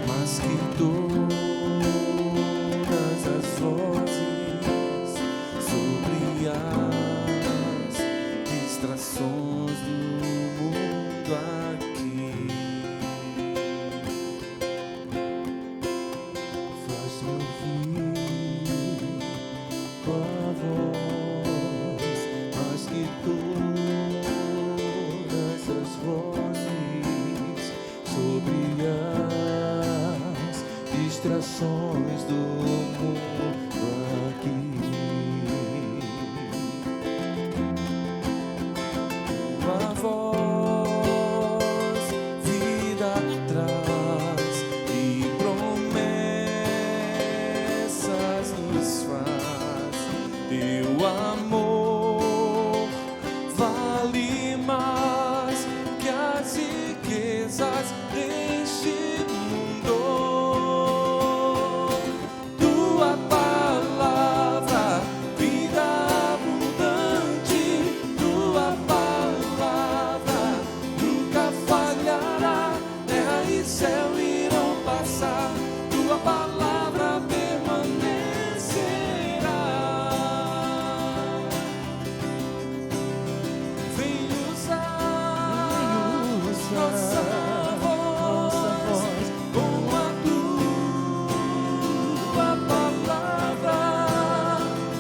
mais que todas as vozes, sobre as distrações do mundo aqui. Faz-me ouvir tua voz, mais que todas as vozes, sobre as distrações do mundo aqui. Tua voz, vida traz e promessas nos faz. Teu amor vale mais que as riquezas deste mundo. Tua palavra, vida abundante, tua palavra nunca falhará. Terra e céu irão passar, tua palavra permanecerá. Vem usar nossa voz com a tua palavra,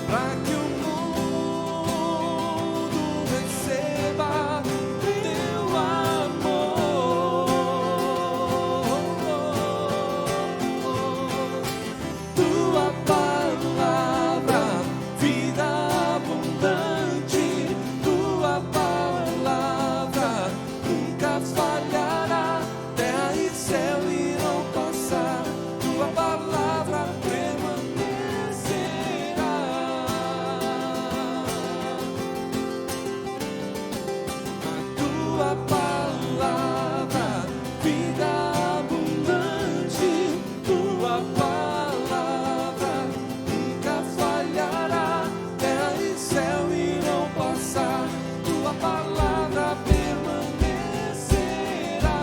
para que o mundo receba teu amor. Tua palavra, vida abundante, tua palavra nunca falhará. Terra e céu irão passar, tua palavra permanecerá. A tua palavra, vida abundante, tua palavra nunca falhará. Terra e céu irão passar, tua palavra permanecerá.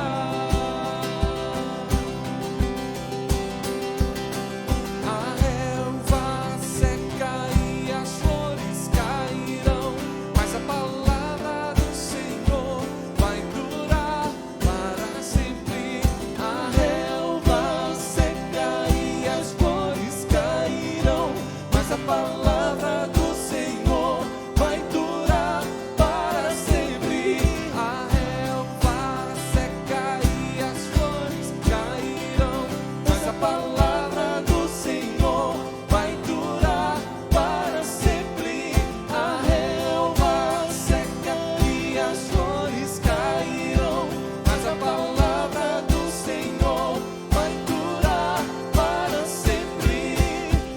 A relva seca e as flores cairão, mas a palavra do Senhor vai durar para sempre. A relva seca e as flores cairão, mas a palavra do Senhor vai durar para sempre. A relva seca e as flores cairão, mas a palavra do Senhor vai durar para sempre. A relva seca e as flores cairão, mas a palavra do Senhor vai durar para sempre.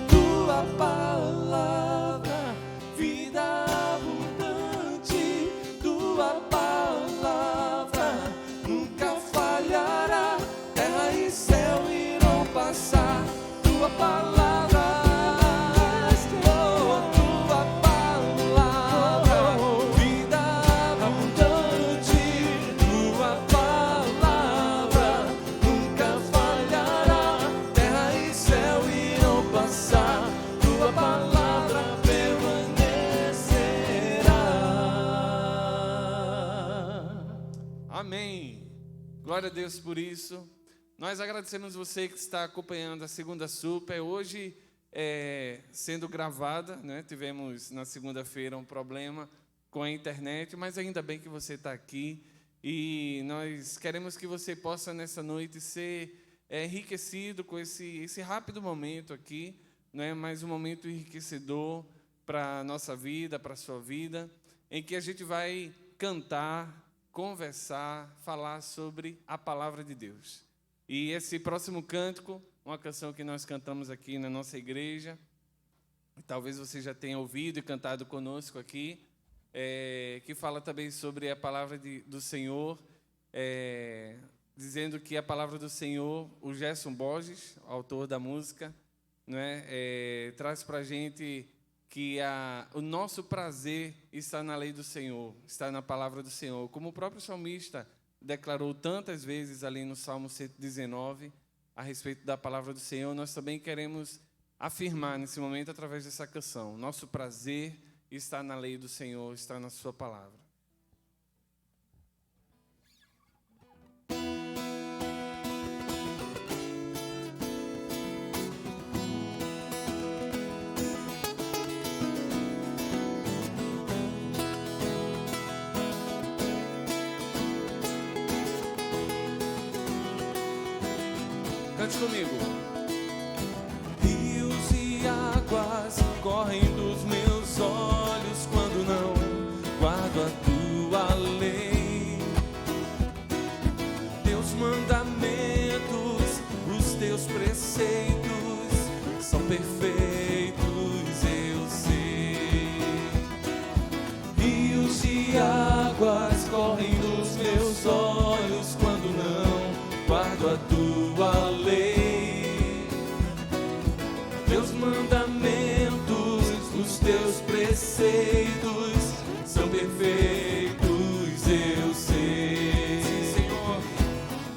Tua palavra, vida abundante, tua palavra nunca falhará. Terra e céu irão passar, tua palavra, tua palavra, vida abundante, tua palavra nunca falhará. Terra e céu irão passar, tua palavra permanecerá. Amém. Glória a Deus por isso. Nós agradecemos você que está acompanhando a segunda super. Hoje sendo gravada, né? Tivemos na segunda-feira um problema com a internet, mas ainda bem que você está aqui. E nós queremos que você possa nessa noite ser enriquecido com esse rápido momento aqui, né? Mais um momento enriquecedor para a nossa vida, para a sua vida, em que a gente vai cantar, conversar, falar sobre a palavra de Deus. E esse próximo cântico, uma canção que nós cantamos aqui na nossa igreja, talvez você já tenha ouvido e cantado conosco aqui, que fala também sobre a palavra do Senhor, dizendo que a palavra do Senhor, o Gerson Borges, autor da música, né, traz para a gente que o nosso prazer está na lei do Senhor, está na palavra do Senhor. Como o próprio salmista declarou tantas vezes ali no Salmo 119 a respeito da palavra do Senhor, nós também queremos afirmar nesse momento através dessa canção. Nosso prazer está na lei do Senhor, está na sua palavra. Cante comigo. Rios e águas correm dos meus olhos quando não guardo a tua lei. Teus mandamentos, os teus preceitos são perfeitos, eu sei. Rios e águas correm dos meus olhos quando não guardo a tua lei. Teus mandamentos, os teus preceitos são perfeitos, eu sei. Sim, Senhor.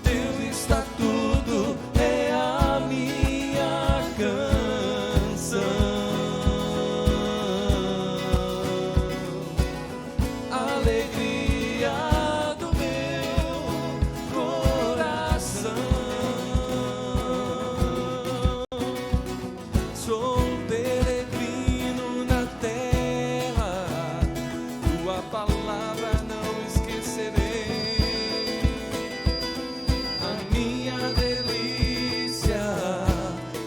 Teu estatuto é a minha canção, alegria do meu coração. Sou peregrino na terra, tua palavra não esquecerei. A minha delícia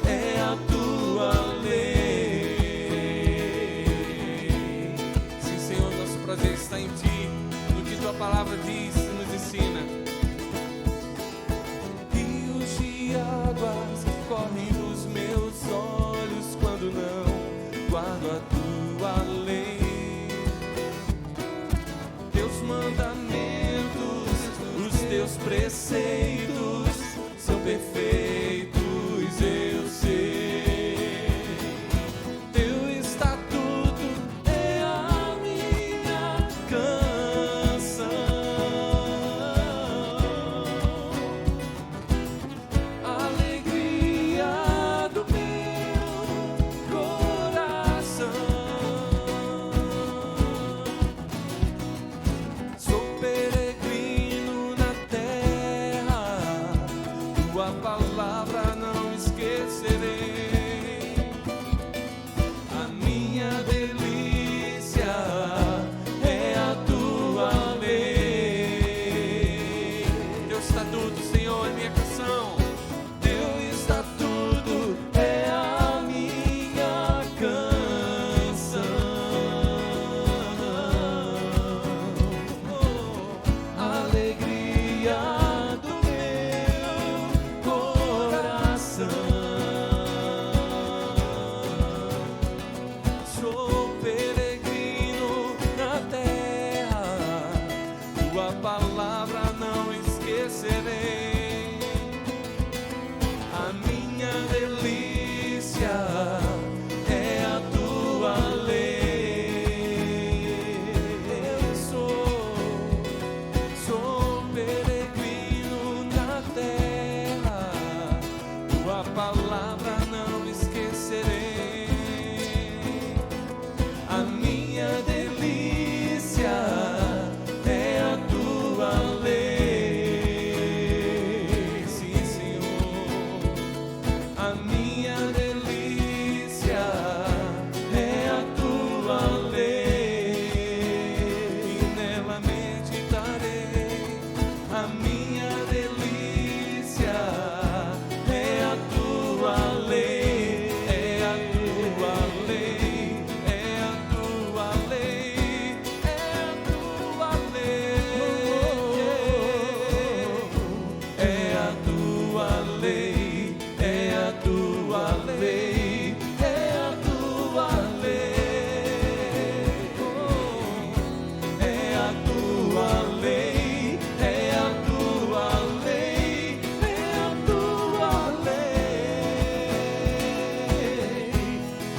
é a tua lei. Sim, Senhor, nosso prazer está em ti, no que tua palavra diz e nos ensina. Rios de águas correm dos meus olhos quando não guardo a tua lei. Teus mandamentos, os teus preceitos são perfeitos, eu sei. Teu estatuto é a minha canção, alegria do meu coração. Sou peregrino na terra, tua palavra não esquecerei. A minha delícia é a tua lei. Teu estatuto, Senhor, é minha canção. Teu estatuto é a minha canção, alegria do meu coração. Sou peregrino na terra, tua palavra não esquecerei. A minha delícia é a tua lei. Eu sou peregrino na terra, tua palavra não esquecerei. A minha delícia é a tua lei. Sim, Senhor. A minha delícia é a tua lei, e nela meditarei. A minha delícia é a tua lei, é a tua lei, é a tua lei, é a tua lei, é a tua lei, é a tua lei, é a tua lei, é a tua lei, é a tua lei,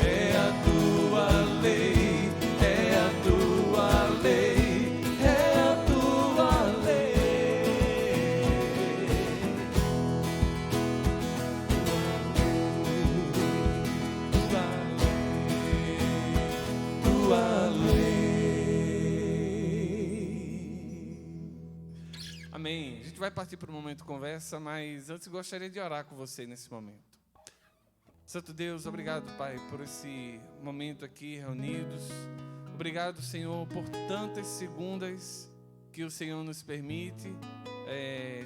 é a tua lei, é a tua lei, é a tua lei, é a tua lei. gente vai partir para o momento de conversa, mas antes gostaria de orar com você nesse momento. Santo Deus, obrigado, Pai, por esse momento aqui reunidos. Obrigado, Senhor, por tantas segundas que o Senhor nos permite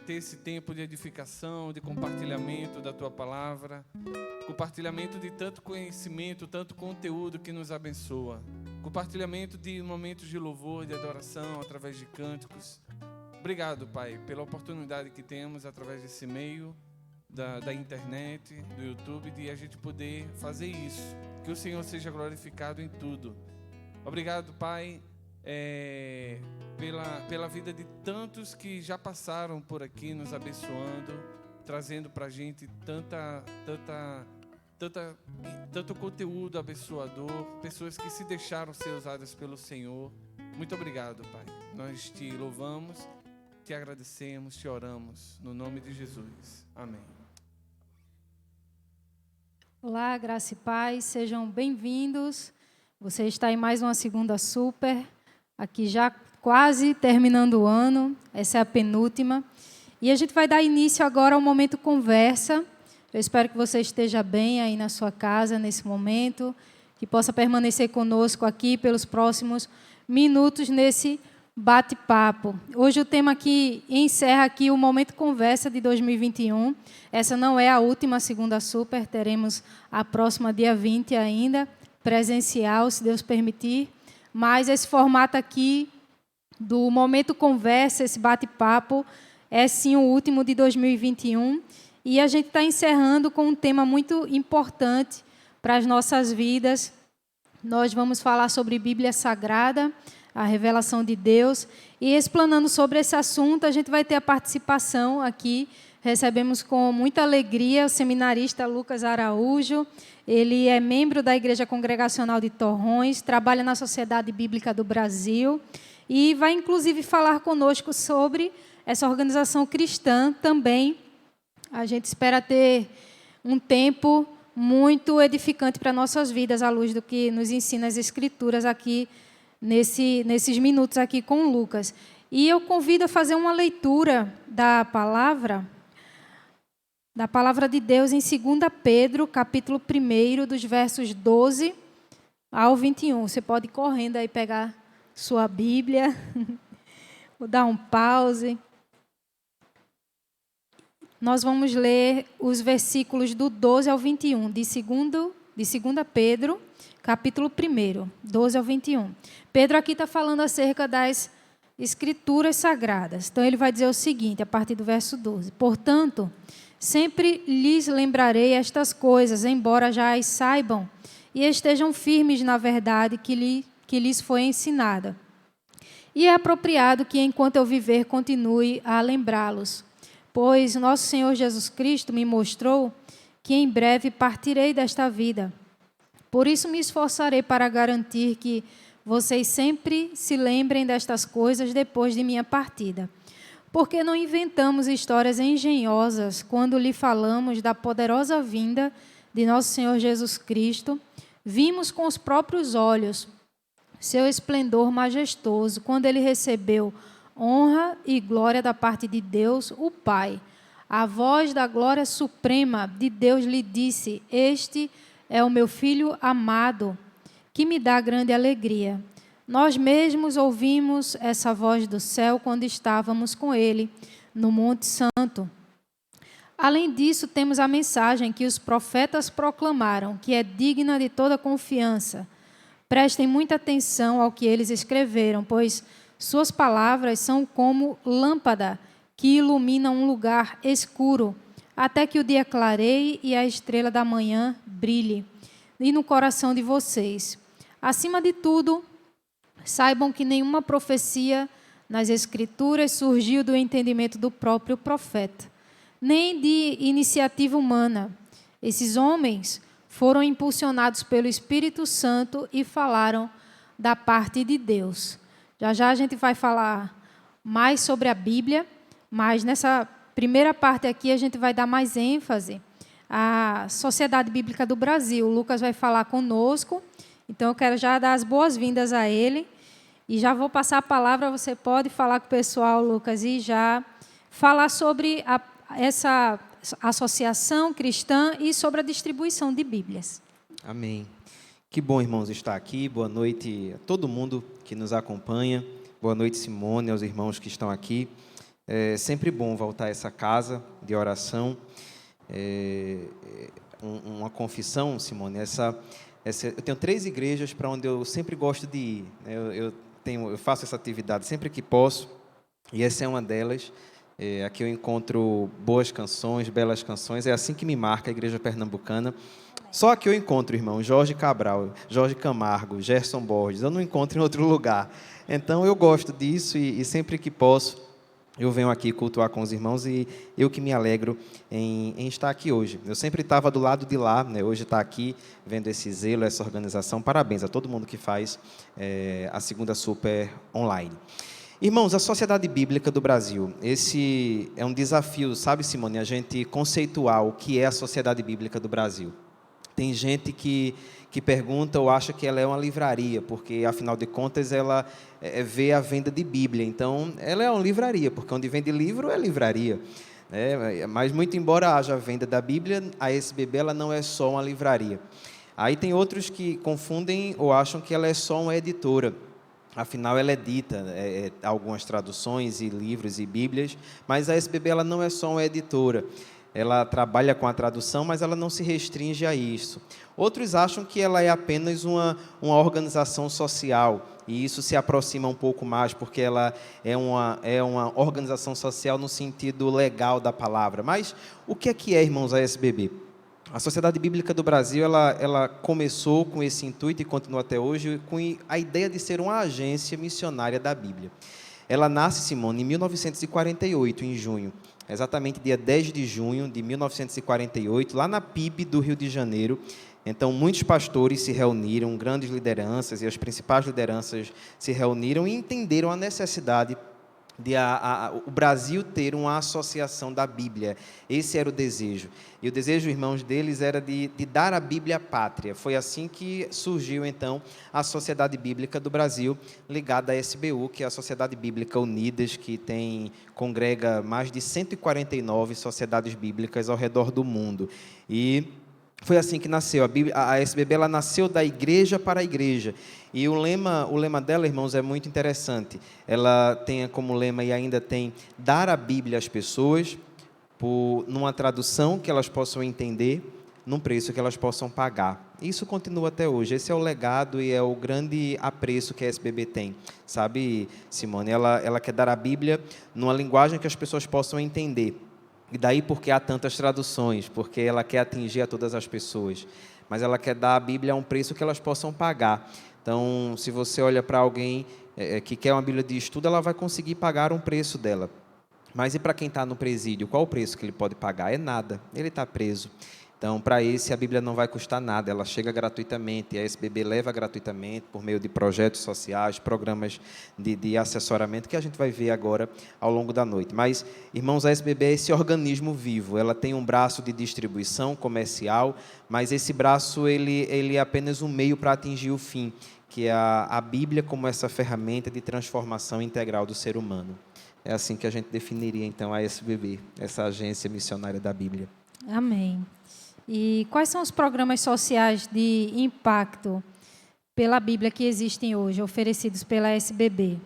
ter esse tempo de edificação, de compartilhamento da Tua Palavra, compartilhamento de tanto conhecimento, tanto conteúdo que nos abençoa, compartilhamento de momentos de louvor, de adoração, através de cânticos. Obrigado, Pai, pela oportunidade que temos através desse meio, da internet, do YouTube, de a gente poder fazer isso. Que o Senhor seja glorificado em tudo. Obrigado, Pai, pela vida de tantos que já passaram por aqui, nos abençoando, trazendo para a gente tanto conteúdo abençoador, pessoas que se deixaram ser usadas pelo Senhor. Muito obrigado, Pai. Nós te louvamos, te agradecemos, te oramos, no nome de Jesus. Amém. Olá, graça e paz, sejam bem-vindos. Você está em mais uma segunda super, aqui já quase terminando o ano, essa é a penúltima. E a gente vai dar início agora ao momento conversa. Eu espero que você esteja bem aí na sua casa nesse momento, que possa permanecer conosco aqui pelos próximos minutos nesse bate-papo. Hoje o tema que encerra aqui o Momento Conversa de 2021. Essa não é a última segunda super, teremos a próxima dia 20 ainda, presencial, se Deus permitir. Mas esse formato aqui do Momento Conversa, esse bate-papo, é sim o último de 2021. E a gente está encerrando com um tema muito importante para as nossas vidas. Nós vamos falar sobre Bíblia Sagrada, a revelação de Deus. E explanando sobre esse assunto, a gente vai ter a participação aqui. Recebemos com muita alegria o seminarista Lucas Araújo. Ele é membro da Igreja Congregacional de Torrões, trabalha na Sociedade Bíblica do Brasil e vai, inclusive, falar conosco sobre essa organização cristã também. A gente espera ter um tempo muito edificante para nossas vidas, à luz do que nos ensina as Escrituras aqui, nesses minutos aqui com o Lucas. E eu convido a fazer uma leitura da palavra de Deus em 2 Pedro, capítulo 1, dos versos 12 ao 21. Você pode ir correndo aí pegar sua Bíblia, vou dar um pause. Nós vamos ler os versículos do 12 ao 21, de 2 Pedro, capítulo 1, 12 ao 21. Pedro aqui está falando acerca das Escrituras Sagradas. Então, ele vai dizer o seguinte, a partir do verso 12. Portanto, sempre lhes lembrarei estas coisas, embora já as saibam, e estejam firmes na verdade que lhes foi ensinada. E é apropriado que, enquanto eu viver, continue a lembrá-los. Pois nosso Senhor Jesus Cristo me mostrou que em breve partirei desta vida. Por isso me esforçarei para garantir que vocês sempre se lembrem destas coisas depois de minha partida. Porque não inventamos histórias engenhosas quando lhe falamos da poderosa vinda de nosso Senhor Jesus Cristo. Vimos com os próprios olhos seu esplendor majestoso, quando ele recebeu honra e glória da parte de Deus, o Pai. A voz da glória suprema de Deus lhe disse: Este é o meu Filho amado, que me dá grande alegria. Nós mesmos ouvimos essa voz do céu quando estávamos com ele no Monte Santo. Além disso, temos a mensagem que os profetas proclamaram, que é digna de toda confiança. Prestem muita atenção ao que eles escreveram, pois suas palavras são como lâmpada que ilumina um lugar escuro, até que o dia clareie e a estrela da manhã brilhe e no coração de vocês. Acima de tudo, saibam que nenhuma profecia nas Escrituras surgiu do entendimento do próprio profeta, nem de iniciativa humana. Esses homens foram impulsionados pelo Espírito Santo e falaram da parte de Deus. Já já a gente vai falar mais sobre a Bíblia, mas nessa primeira parte aqui a gente vai dar mais ênfase à Sociedade Bíblica do Brasil. O Lucas vai falar conosco, então eu quero já dar as boas-vindas a ele e já vou passar a palavra. Você pode falar com o pessoal, Lucas, e já falar sobre essa associação cristã e sobre a distribuição de Bíblias. Amém. Que bom, irmãos, estar aqui. Boa noite a todo mundo que nos acompanha. Boa noite, Simone, aos irmãos que estão aqui. É sempre bom voltar a essa casa de oração. Uma confissão, Simone, eu tenho 3 igrejas para onde eu sempre gosto de ir. Eu faço essa atividade sempre que posso, e essa é uma delas. Aqui eu encontro boas canções, belas canções, é assim que me marca a Igreja Pernambucana. Só aqui eu encontro, irmão, Jorge Cabral, Jorge Camargo, Gerson Borges, eu não encontro em outro lugar. Então eu gosto disso e sempre que posso, eu venho aqui cultuar com os irmãos e eu que me alegro em estar aqui hoje. Eu sempre estava do lado de lá, né? Hoje está aqui vendo esse zelo, essa organização. Parabéns a todo mundo que faz a Segunda Super online. Irmãos, a Sociedade Bíblica do Brasil, esse é um desafio, sabe, Simone, a gente conceituar o que é a Sociedade Bíblica do Brasil. Tem gente que pergunta ou acha que ela é uma livraria, porque, afinal de contas, ela vê a venda de Bíblia. Então, ela é uma livraria, porque onde vende livro é livraria. Mas, muito embora haja a venda da Bíblia, a SBB ela não é só uma livraria. Aí tem outros que confundem ou acham que ela é só uma editora. Afinal, ela edita algumas traduções e livros e Bíblias, mas a SBB ela não é só uma editora. Ela trabalha com a tradução, mas ela não se restringe a isso. Outros acham que ela é apenas uma organização social, e isso se aproxima um pouco mais, porque ela é uma organização social no sentido legal da palavra. Mas o que é, irmãos, a SBB? A Sociedade Bíblica do Brasil ela começou com esse intuito e continua até hoje com a ideia de ser uma agência missionária da Bíblia. Ela nasce, Simone, em 1948, em junho. Exatamente dia 10 de junho de 1948, lá na PIB do Rio de Janeiro. Então, muitos pastores se reuniram, grandes lideranças, e as principais lideranças se reuniram e entenderam a necessidade de o Brasil ter uma associação da Bíblia. Esse era o desejo. E o desejo, irmãos, deles era de dar a Bíblia à pátria. Foi assim que surgiu, então, a Sociedade Bíblica do Brasil, ligada à SBU, que é a Sociedade Bíblica Unidas, que congrega mais de 149 sociedades bíblicas ao redor do mundo. E foi assim que nasceu. A SBB ela nasceu da igreja para a igreja. E o lema dela, irmãos, é muito interessante. Ela tem como lema e ainda tem dar a Bíblia às pessoas numa tradução que elas possam entender, num preço que elas possam pagar. Isso continua até hoje. Esse é o legado e é o grande apreço que a SBB tem. Sabe, Simone? Ela quer dar a Bíblia numa linguagem que as pessoas possam entender. E daí porque há tantas traduções, porque ela quer atingir a todas as pessoas. Mas ela quer dar a Bíblia a um preço que elas possam pagar. Então, se você olha para alguém que quer uma Bíblia de estudo, ela vai conseguir pagar um preço dela. Mas e para quem está no presídio, qual o preço que ele pode pagar? É nada, ele está preso. Então, para esse, a Bíblia não vai custar nada, ela chega gratuitamente, a SBB leva gratuitamente por meio de projetos sociais, programas de assessoramento, que a gente vai ver agora ao longo da noite. Mas, irmãos, a SBB é esse organismo vivo, ela tem um braço de distribuição comercial, mas esse braço ele é apenas um meio para atingir o fim, que é a Bíblia como essa ferramenta de transformação integral do ser humano. É assim que a gente definiria, então, a SBB, essa agência missionária da Bíblia. Amém. E quais são os programas sociais de impacto pela Bíblia que existem hoje, oferecidos pela SBB?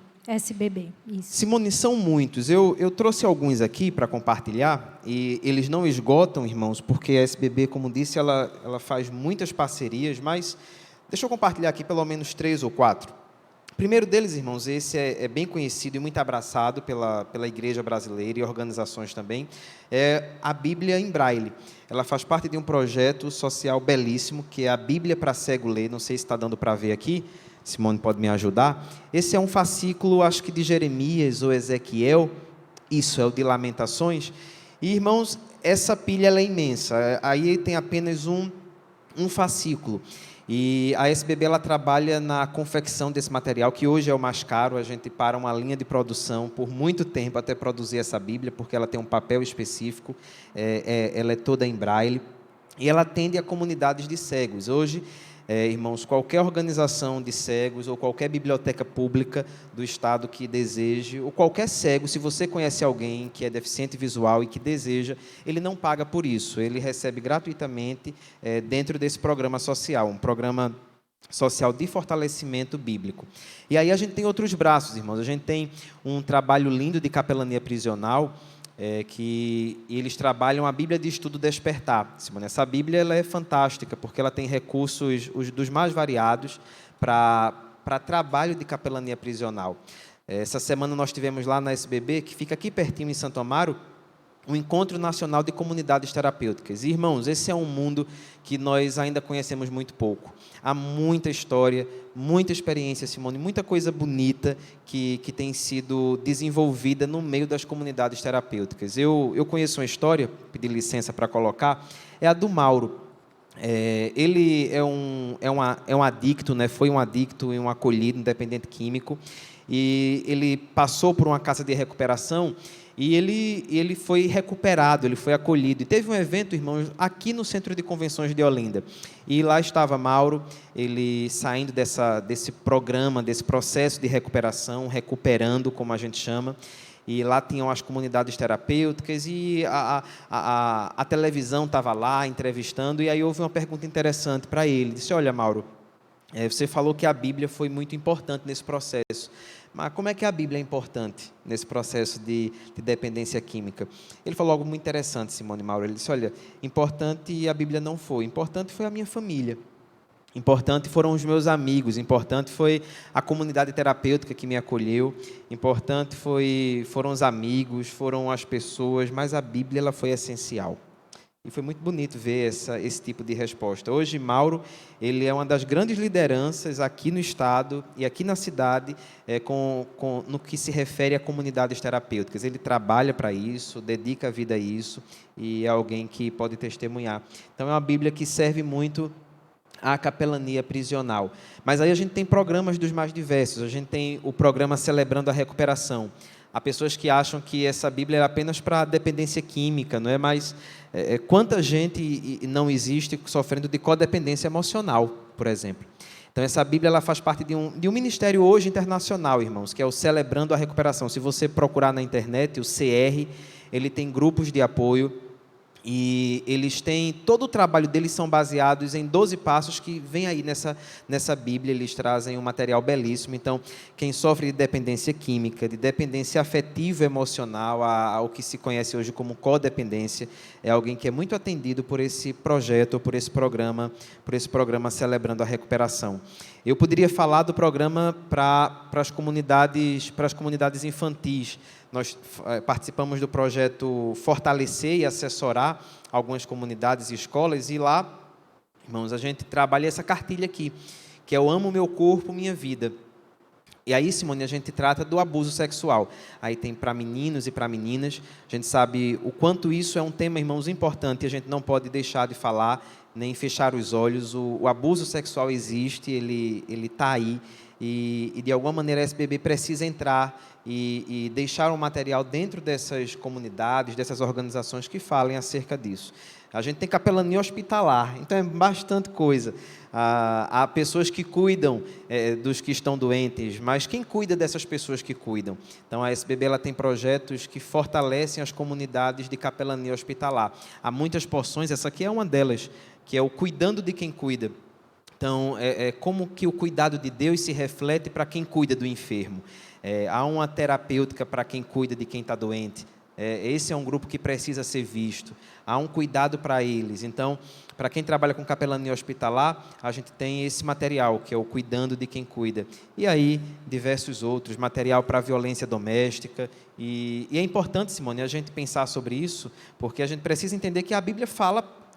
Isso. Simone, são muitos. Eu trouxe alguns aqui para compartilhar, e eles não esgotam, irmãos, porque a SBB, como disse, ela faz muitas parcerias, mas deixa eu compartilhar aqui pelo menos 3 ou 4. O primeiro deles, irmãos, esse é bem conhecido e muito abraçado pela igreja brasileira e organizações também, é a Bíblia em Braille. Ela faz parte de um projeto social belíssimo, que é a Bíblia para Cego Ler. Não sei se está dando para ver aqui, Simone pode me ajudar. Esse é um fascículo, acho que de Jeremias ou Ezequiel, isso, é o de Lamentações. E, irmãos, essa pilha ela é imensa, aí tem apenas um fascículo. E a SBB ela trabalha na confecção desse material, que hoje é o mais caro. A gente para uma linha de produção por muito tempo até produzir essa Bíblia, porque ela tem um papel específico, ela é toda em braille, e ela atende a comunidades de cegos. Hoje, irmãos, qualquer organização de cegos ou qualquer biblioteca pública do Estado que deseje, ou qualquer cego, se você conhece alguém que é deficiente visual e que deseja, ele não paga por isso, ele recebe gratuitamente dentro desse programa social, um programa social de fortalecimento bíblico. E aí a gente tem outros braços, irmãos. A gente tem um trabalho lindo de capelania prisional, que eles trabalham a Bíblia de Estudo Despertar. Simone, essa Bíblia ela é fantástica, porque ela tem recursos dos mais variados para trabalho de capelania prisional. Essa semana nós tivemos lá na SBB, que fica aqui pertinho em Santo Amaro, o Encontro Nacional de Comunidades Terapêuticas. E, irmãos, esse é um mundo que nós ainda conhecemos muito pouco. Há muita história, muita experiência, Simone, muita coisa bonita que tem sido desenvolvida no meio das comunidades terapêuticas. Eu conheço uma história, pedi licença para colocar, é a do Mauro. Ele é um adicto, né? Foi um adicto e um acolhido, dependente químico, e ele passou por uma casa de recuperação. E ele foi recuperado, ele foi acolhido. E teve um evento, irmãos, aqui no Centro de Convenções de Olinda. E lá estava Mauro, ele saindo desse programa, desse processo de recuperação, recuperando, como a gente chama. E lá tinham as comunidades terapêuticas e a televisão estava lá entrevistando. E aí houve uma pergunta interessante para ele. Disse, olha, Mauro, você falou que a Bíblia foi muito importante nesse processo. Mas como é que a Bíblia é importante nesse processo de dependência química? Ele falou algo muito interessante, Simone Mauro. Ele disse, olha, importante a Bíblia não foi. Importante foi a minha família. Importante foram os meus amigos. Importante foi a comunidade terapêutica que me acolheu. Importante foram os amigos, foram as pessoas. Mas a Bíblia ela foi essencial. E foi muito bonito ver esse tipo de resposta. Hoje, Mauro, ele é uma das grandes lideranças aqui no Estado e aqui na cidade, no que se refere a comunidades terapêuticas. Ele trabalha para isso, dedica a vida a isso, e é alguém que pode testemunhar. Então, é uma Bíblia que serve muito à capelania prisional. Mas aí a gente tem programas dos mais diversos. A gente tem o programa Celebrando a Recuperação. Há pessoas que acham que essa Bíblia é apenas para dependência química, não é? Mas quanta gente não existe sofrendo de codependência emocional, por exemplo. Então, essa Bíblia ela faz parte de um ministério hoje internacional, irmãos, que é o Celebrando a Recuperação. Se você procurar na internet, o CR, ele tem grupos de apoio. E eles têm, todo o trabalho deles são baseados em 12 passos que vem aí nessa Bíblia, eles trazem um material belíssimo. Então, quem sofre de dependência química, de dependência afetiva emocional, ao que se conhece hoje como codependência, é alguém que é muito atendido por esse projeto, por esse programa Celebrando a Recuperação. Eu poderia falar do programa para as comunidades infantis. Nós participamos do projeto Fortalecer e Assessorar algumas comunidades e escolas, e lá, irmãos, a gente trabalha essa cartilha aqui, que é o Amo Meu Corpo, Minha Vida. E aí, Simone, a gente trata do abuso sexual. Aí tem para meninos e para meninas. A gente sabe o quanto isso é um tema, irmãos, importante, e a gente não pode deixar de falar, nem fechar os olhos. O abuso sexual existe, ele está aí, e de alguma maneira a SBB precisa entrar e deixar um material dentro dessas comunidades, dessas organizações que falem acerca disso. A gente tem capelania hospitalar, então é bastante coisa. Há pessoas que cuidam dos que estão doentes, mas quem cuida dessas pessoas que cuidam? Então, a SBB ela tem projetos que fortalecem as comunidades de capelania hospitalar. Há muitas porções, essa aqui é uma delas, que é o cuidando de quem cuida. Então, como que o cuidado de Deus se reflete para quem cuida do enfermo. Há uma terapêutica para quem cuida de quem está doente. Esse é um grupo que precisa ser visto. Há um cuidado para eles. Então, para quem trabalha com capelania hospitalar, a gente tem esse material, que é o cuidando de quem cuida. E aí, diversos outros, material para violência doméstica. E é importante, Simone, a gente pensar sobre isso, porque a gente precisa entender que a Bíblia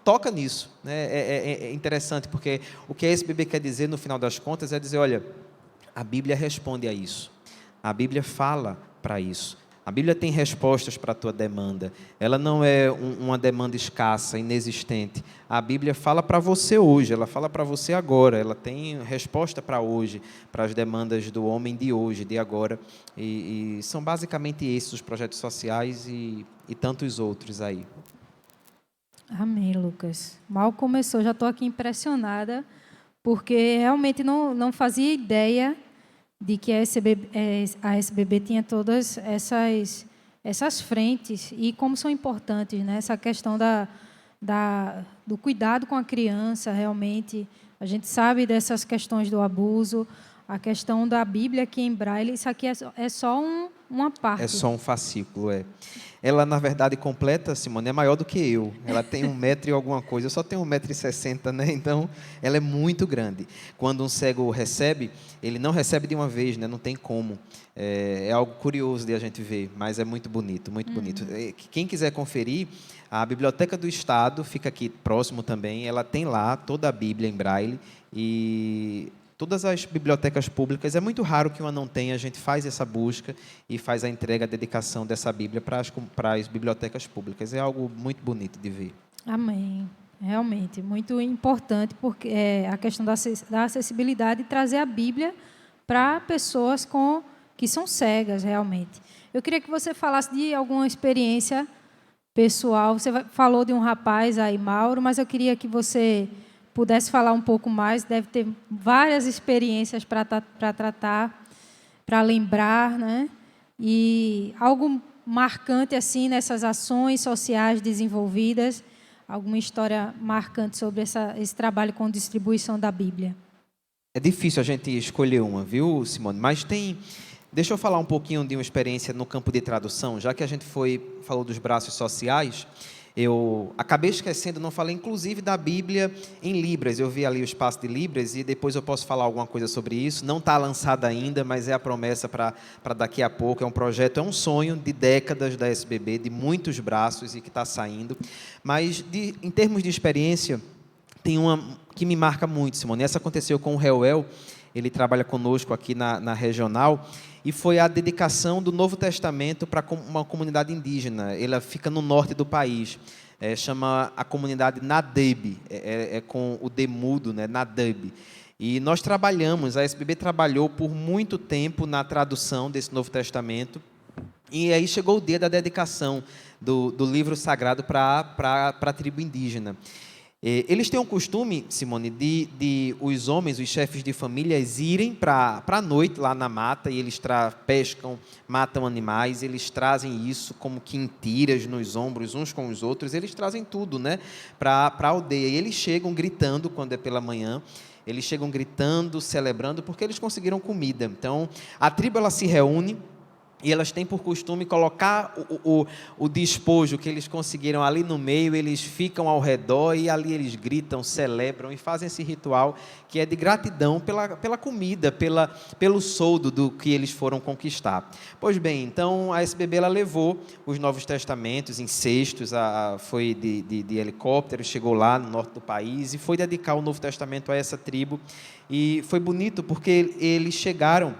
toca nisso. Né? É interessante, porque o que a SBB quer dizer, no final das contas, é dizer, olha, a Bíblia responde a isso. A Bíblia fala para isso. A Bíblia tem respostas para a tua demanda. Ela não é uma demanda escassa, inexistente. A Bíblia fala para você hoje, ela fala para você agora. Ela tem resposta para hoje, para as demandas do homem de hoje, de agora. E são basicamente esses os projetos sociais e tantos outros aí. Amém, Lucas. Mal começou, já estou aqui impressionada porque realmente não fazia ideia de que a SBB tinha todas essas frentes e como são importantes, né? Essa questão do cuidado com a criança, realmente. A gente sabe dessas questões do abuso, a questão da Bíblia aqui em Braille, isso aqui é só uma parte. É só um fascículo, é. Ela, na verdade, completa, Simone, é maior do que eu. Ela tem 1 metro e alguma coisa. Eu só tenho 1,60 m, né? Então, ela é muito grande. Quando um cego recebe, ele não recebe de uma vez, né? Não tem como. É algo curioso de a gente ver, mas é muito bonito, muito bonito. Quem quiser conferir, a Biblioteca do Estado fica aqui próximo também. Ela tem lá toda a Bíblia em Braille e todas as bibliotecas públicas, é muito raro que uma não tenha, a gente faz essa busca e faz a entrega, a dedicação dessa Bíblia para as bibliotecas públicas. É algo muito bonito de ver. Amém. Realmente, muito importante, porque a questão da acessibilidade e trazer a Bíblia para pessoas que são cegas, realmente. Eu queria que você falasse de alguma experiência pessoal. Você falou de um rapaz aí, Mauro, mas eu queria que você pudesse falar um pouco mais. Deve ter várias experiências para tratar, para lembrar, né? E algo marcante assim nessas ações sociais desenvolvidas, alguma história marcante sobre esse trabalho com distribuição da Bíblia. É difícil a gente escolher uma, viu, Simone? Mas tem... Deixa eu falar um pouquinho de uma experiência no campo de tradução, já que a gente falou dos braços sociais. Eu acabei esquecendo, não falei inclusive da Bíblia em Libras. Eu vi ali o espaço de Libras e depois eu posso falar alguma coisa sobre isso. Não está lançada ainda, mas é a promessa para daqui a pouco. É um projeto, é um sonho de décadas da SBB, de muitos braços e que está saindo. Mas em termos de experiência, tem uma que me marca muito, Simone. Essa aconteceu com o Reuel. Ele trabalha conosco aqui na regional, e foi a dedicação do Novo Testamento para uma comunidade indígena. Ela fica no norte do país, chama a comunidade Nadeb, com o D mudo, né? Nadeb. E nós trabalhamos, a SBB trabalhou por muito tempo na tradução desse Novo Testamento, e aí chegou o dia da dedicação do livro sagrado para a tribo indígena. Eles têm um costume, Simone, de os homens, os chefes de famílias, irem para a noite lá na mata, e eles pescam, matam animais, eles trazem isso como que em tiras nos ombros, uns com os outros, eles trazem tudo, né, para a aldeia. E eles chegam gritando, quando é pela manhã, eles chegam gritando, celebrando, porque eles conseguiram comida. Então, a tribo ela se reúne, e elas têm por costume colocar o despojo que eles conseguiram ali no meio, eles ficam ao redor e ali eles gritam, celebram e fazem esse ritual que é de gratidão pela comida, pelo soldo do que eles foram conquistar. Pois bem, então a SBB ela levou os Novos Testamentos em cestos, foi de helicóptero, chegou lá no norte do país e foi dedicar o Novo Testamento a essa tribo. E foi bonito porque eles chegaram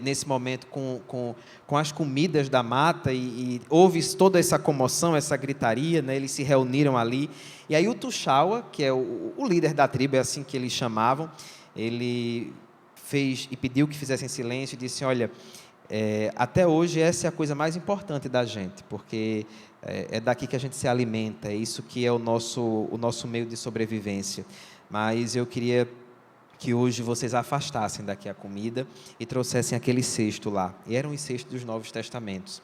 nesse momento com as comidas da mata e houve toda essa comoção, essa gritaria, né? Eles se reuniram ali, e aí o Tuxaua, que é o líder da tribo, é assim que eles chamavam, ele fez e pediu que fizessem silêncio e disse: olha, até hoje essa é a coisa mais importante da gente, porque é daqui que a gente se alimenta, é isso que é o nosso meio de sobrevivência, mas eu queria que hoje vocês afastassem daqui a comida e trouxessem aquele cesto lá. E eram os cestos dos Novos Testamentos.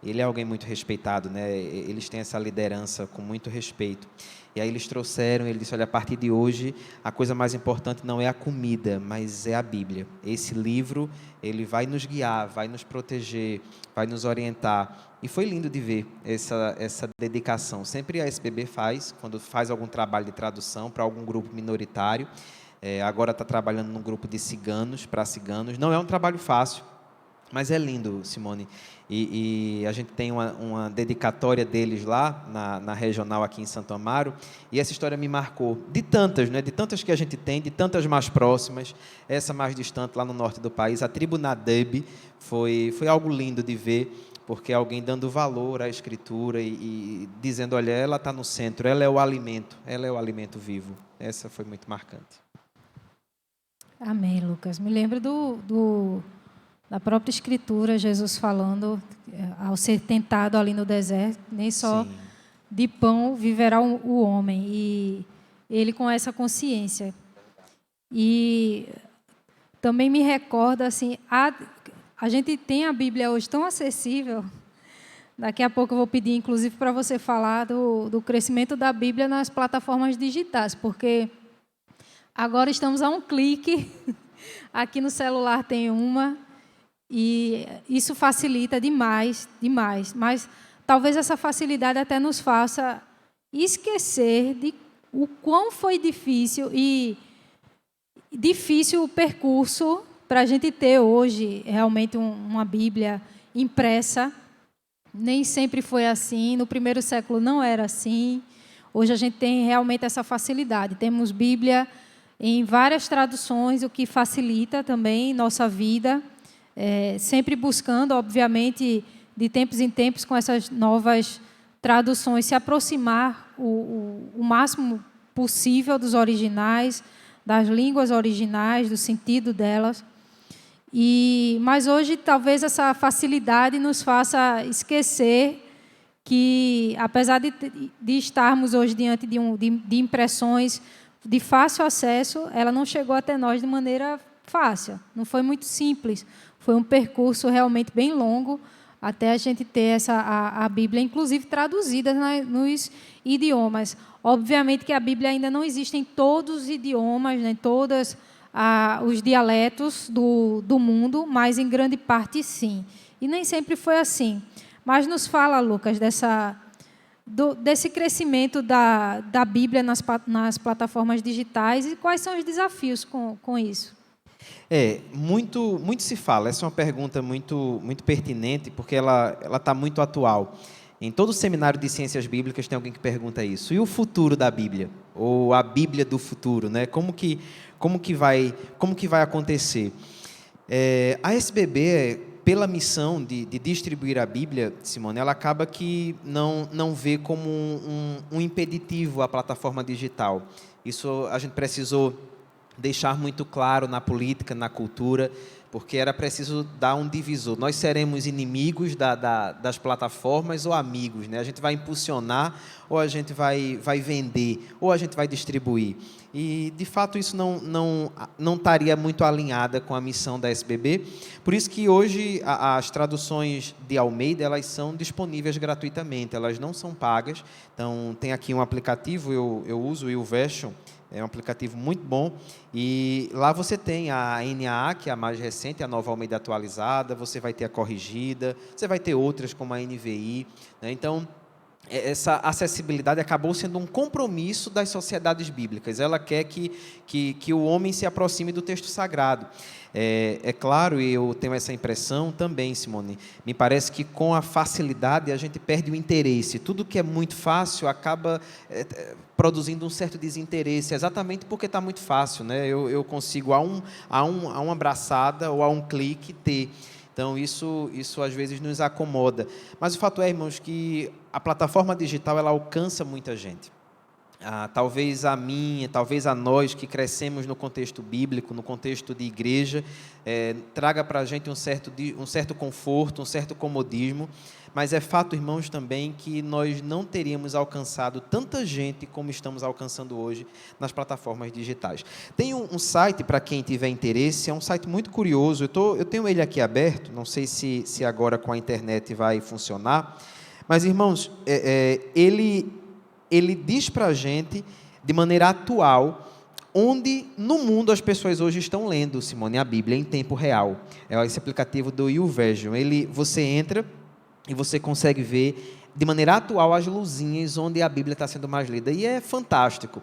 Ele é alguém muito respeitado, né? Eles têm essa liderança com muito respeito. E aí eles trouxeram, ele disse: olha, a partir de hoje, a coisa mais importante não é a comida, mas é a Bíblia. Esse livro, ele vai nos guiar, vai nos proteger, vai nos orientar. E foi lindo de ver essa dedicação. Sempre a SBB faz, quando faz algum trabalho de tradução para algum grupo minoritário. Agora está trabalhando num grupo de ciganos, para ciganos. Não é um trabalho fácil, mas é lindo, Simone. E a gente tem uma dedicatória deles lá, na regional aqui em Santo Amaro, e essa história me marcou. De tantas, né? De tantas que a gente tem, de tantas mais próximas, essa mais distante, lá no norte do país. A tribo Nadeb foi algo lindo de ver, porque alguém dando valor à Escritura e dizendo: olha, ela está no centro, ela é o alimento vivo. Essa foi muito marcante. Amém, Lucas. Me lembro da própria Escritura, Jesus falando, ao ser tentado ali no deserto, nem só Sim. de pão viverá o homem. E ele com essa consciência. E também me recorda, assim, a gente tem a Bíblia hoje tão acessível. Daqui a pouco eu vou pedir, inclusive, para você falar do crescimento da Bíblia nas plataformas digitais, porque agora estamos a um clique. Aqui no celular tem uma, e isso facilita demais, demais. Mas talvez essa facilidade até nos faça esquecer de o quão foi difícil o percurso para a gente ter hoje realmente uma Bíblia impressa. Nem sempre foi assim, no primeiro século não era assim. Hoje a gente tem realmente essa facilidade. Temos Bíblia em várias traduções, o que facilita também nossa vida, sempre buscando, obviamente, de tempos em tempos, com essas novas traduções, se aproximar o máximo possível dos originais, das línguas originais, do sentido delas. Mas hoje, talvez, essa facilidade nos faça esquecer que, apesar de estarmos hoje diante de impressões de fácil acesso, ela não chegou até nós de maneira fácil. Não foi muito simples. Foi um percurso realmente bem longo até a gente ter a Bíblia, inclusive traduzida nos idiomas. Obviamente que a Bíblia ainda não existe em todos os idiomas, em todos os dialetos do mundo, mas em grande parte sim. E nem sempre foi assim. Mas nos fala, Lucas, desse crescimento da Bíblia nas plataformas digitais e quais são os desafios com isso? Muito se fala. Essa é uma pergunta muito pertinente, porque ela está muito atual. Em todo seminário de ciências bíblicas tem alguém que pergunta isso. E o futuro da Bíblia? Ou a Bíblia do futuro, né? Como que vai acontecer? A SBB, pela missão de distribuir a Bíblia, Simone, ela acaba que não vê como um impeditivo a plataforma digital. Isso a gente precisou deixar muito claro na política, na cultura, porque era preciso dar um divisor. Nós seremos inimigos das plataformas ou amigos, né? A gente vai impulsionar ou a gente vai vender ou a gente vai distribuir. E, de fato, isso não estaria muito alinhada com a missão da SBB. Por isso que hoje as traduções de Almeida, elas são disponíveis gratuitamente, elas não são pagas. Então, tem aqui um aplicativo, eu uso o YouVersion. É um aplicativo muito bom, e lá você tem a NAA, que é a mais recente, a nova Almeida atualizada, você vai ter a corrigida, você vai ter outras como a NVI, né? Então, essa acessibilidade acabou sendo um compromisso das sociedades bíblicas. Ela quer que o homem se aproxime do texto sagrado. É claro, e eu tenho essa impressão também, Simone, me parece que com a facilidade a gente perde o interesse. Tudo que é muito fácil acaba produzindo um certo desinteresse, exatamente porque está muito fácil, né? Eu consigo, a uma abraçada ou a um clique, ter. Então, isso às vezes nos acomoda. Mas o fato é, irmãos, que a plataforma digital ela alcança muita gente. Talvez a mim, talvez a nós que crescemos no contexto bíblico, no contexto de igreja, traga para a gente um certo conforto, um certo comodismo, mas é fato, irmãos, também que nós não teríamos alcançado tanta gente como estamos alcançando hoje nas plataformas digitais. Tem um site, para quem tiver interesse, é um site muito curioso, eu tenho ele aqui aberto, não sei se agora com a internet vai funcionar, mas, irmãos, ele diz para a gente, de maneira atual, onde no mundo as pessoas hoje estão lendo, Simone, a Bíblia em tempo real. É esse aplicativo do YouVersion. Você entra e você consegue ver de maneira atual as luzinhas onde a Bíblia está sendo mais lida. E é fantástico.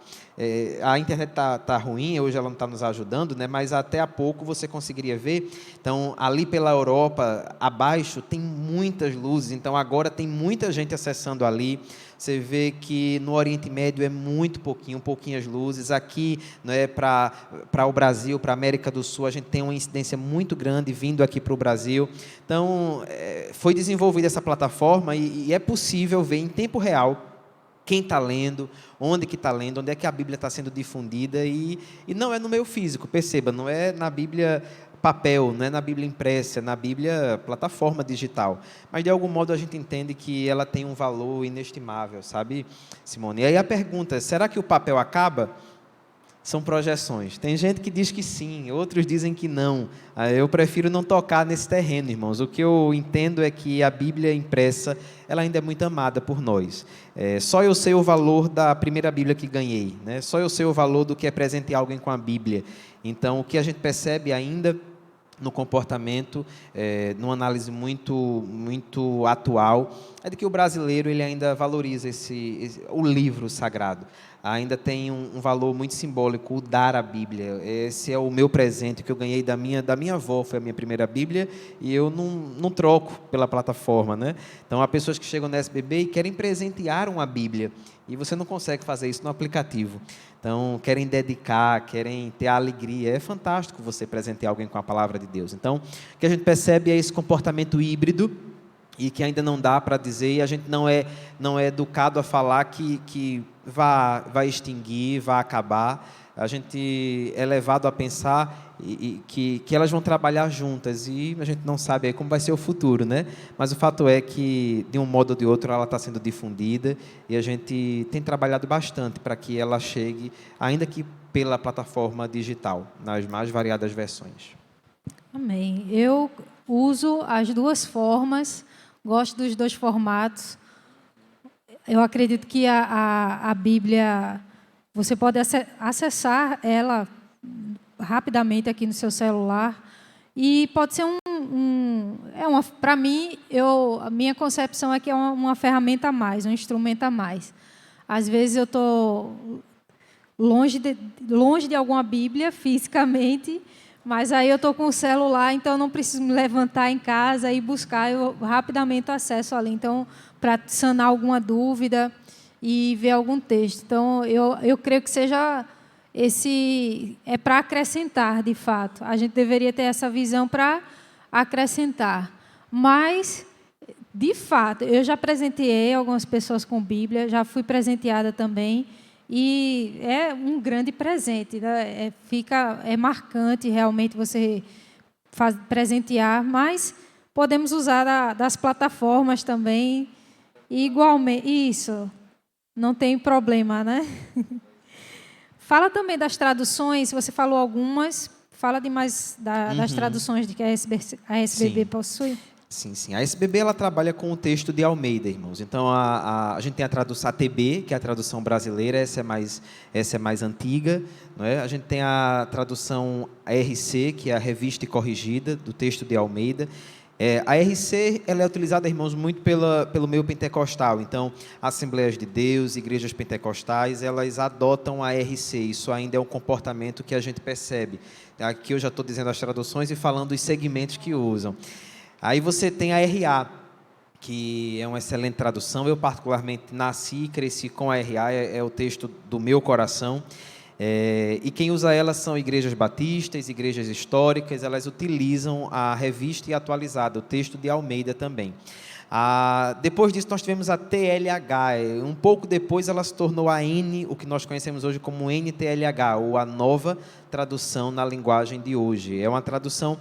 A internet está ruim, hoje ela não está nos ajudando, né? Mas até há pouco você conseguiria ver. Então, ali pela Europa, abaixo, tem muitas luzes. Então, agora tem muita gente acessando ali. Você vê que no Oriente Médio é muito pouquinhas luzes. Aqui, né, para o Brasil, para a América do Sul, a gente tem uma incidência muito grande vindo aqui para o Brasil. Então, foi desenvolvida essa plataforma e é possível ver em tempo real quem está lendo, onde que está lendo, onde é que a Bíblia está sendo difundida. E não é no meio físico, perceba, não é na Bíblia papel, não é na Bíblia impressa, é na Bíblia plataforma digital. Mas, de algum modo, a gente entende que ela tem um valor inestimável, sabe, Simone? E aí a pergunta, será que o papel acaba? São projeções. Tem gente que diz que sim, outros dizem que não. Eu prefiro não tocar nesse terreno, irmãos. O que eu entendo é que a Bíblia impressa, ela ainda é muito amada por nós. Só eu sei o valor da primeira Bíblia que ganhei, né? Só eu sei o valor do que é presentear alguém com a Bíblia. Então, o que a gente percebe ainda no comportamento, numa análise muito atual, é de que o brasileiro ele ainda valoriza o livro sagrado. Ainda tem um valor muito simbólico, o dar a Bíblia. Esse é o meu presente que eu ganhei da minha avó, foi a minha primeira Bíblia, e eu não troco pela plataforma, né? Então, há pessoas que chegam no SBB e querem presentear uma Bíblia, e você não consegue fazer isso no aplicativo. Então, querem dedicar, querem ter a alegria. É fantástico você presentear alguém com a palavra de Deus. Então, o que a gente percebe é esse comportamento híbrido, e que ainda não dá para dizer, e a gente não é educado a falar que vai extinguir, vai acabar. A gente é levado a pensar que elas vão trabalhar juntas, e a gente não sabe aí como vai ser o futuro, né? Mas o fato é que, de um modo ou de outro, ela está sendo difundida, e a gente tem trabalhado bastante para que ela chegue, ainda que pela plataforma digital, nas mais variadas versões. Amém. Eu uso as duas formas, gosto dos dois formatos. Eu acredito que a Bíblia, você pode acessar ela rapidamente aqui no seu celular, e pode ser para mim, a minha concepção é que é uma ferramenta a mais, um instrumento a mais. Às vezes eu estou longe de alguma Bíblia fisicamente, mas aí eu estou com o celular, então eu não preciso me levantar em casa e buscar, eu rapidamente acesso ali. Então, para sanar alguma dúvida e ver algum texto. Então, eu creio que seja é para acrescentar, de fato. A gente deveria ter essa visão para acrescentar. Mas, de fato, eu já presenteei algumas pessoas com Bíblia, já fui presenteada também, e é um grande presente, né? É marcante realmente você presentear, mas podemos usar das plataformas também, igualmente. Isso, não tem problema, né? Fala também das traduções, você falou algumas, fala de mais das traduções que a SBB possui. Sim. A SBB ela trabalha com o texto de Almeida, irmãos. Então, a gente tem a tradução ATB, que é a tradução brasileira, essa é mais antiga. Não é? A gente tem a tradução RC, que é a Revista e Corrigida, do texto de Almeida. A RC ela é utilizada, irmãos, muito pelo meio pentecostal. Então, Assembleias de Deus, igrejas pentecostais, elas adotam a RC. Isso ainda é um comportamento que a gente percebe. Aqui eu já estou dizendo as traduções e falando os segmentos que usam. Aí você tem a RA, que é uma excelente tradução. Eu, particularmente, nasci e cresci com a RA, é o texto do meu coração. E quem usa ela são igrejas batistas, igrejas históricas, elas utilizam a Revista e Atualizada, o texto de Almeida também. Depois disso, nós tivemos a TLH. Um pouco depois, ela se tornou a N, o que nós conhecemos hoje como NTLH, ou a nova tradução na linguagem de hoje. É uma tradução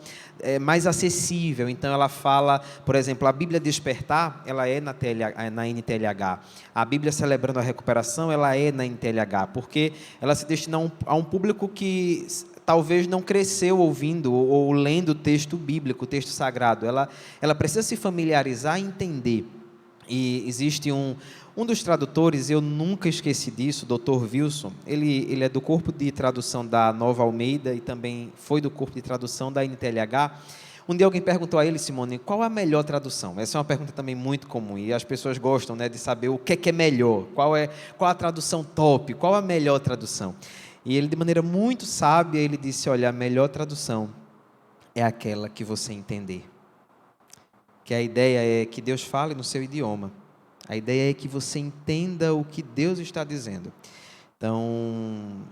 mais acessível. Então, ela fala, por exemplo, a Bíblia Despertar, ela é na NTLH. A Bíblia Celebrando a Recuperação, ela é na NTLH, porque ela se destina a um público que talvez não cresceu ouvindo ou lendo o texto bíblico, o texto sagrado. Ela precisa se familiarizar e entender. E existe um dos tradutores, eu nunca esqueci disso, o Dr. Wilson, ele é do corpo de tradução da Nova Almeida e também foi do corpo de tradução da NTLH. Um dia alguém perguntou a ele, Simone, qual a melhor tradução? Essa é uma pergunta também muito comum, e as pessoas gostam, né, de saber o que é melhor, qual a tradução top, qual a melhor tradução. E ele, de maneira muito sábia, ele disse, olha, a melhor tradução é aquela que você entender. Que a ideia é que Deus fale no seu idioma. A ideia é que você entenda o que Deus está dizendo. Então,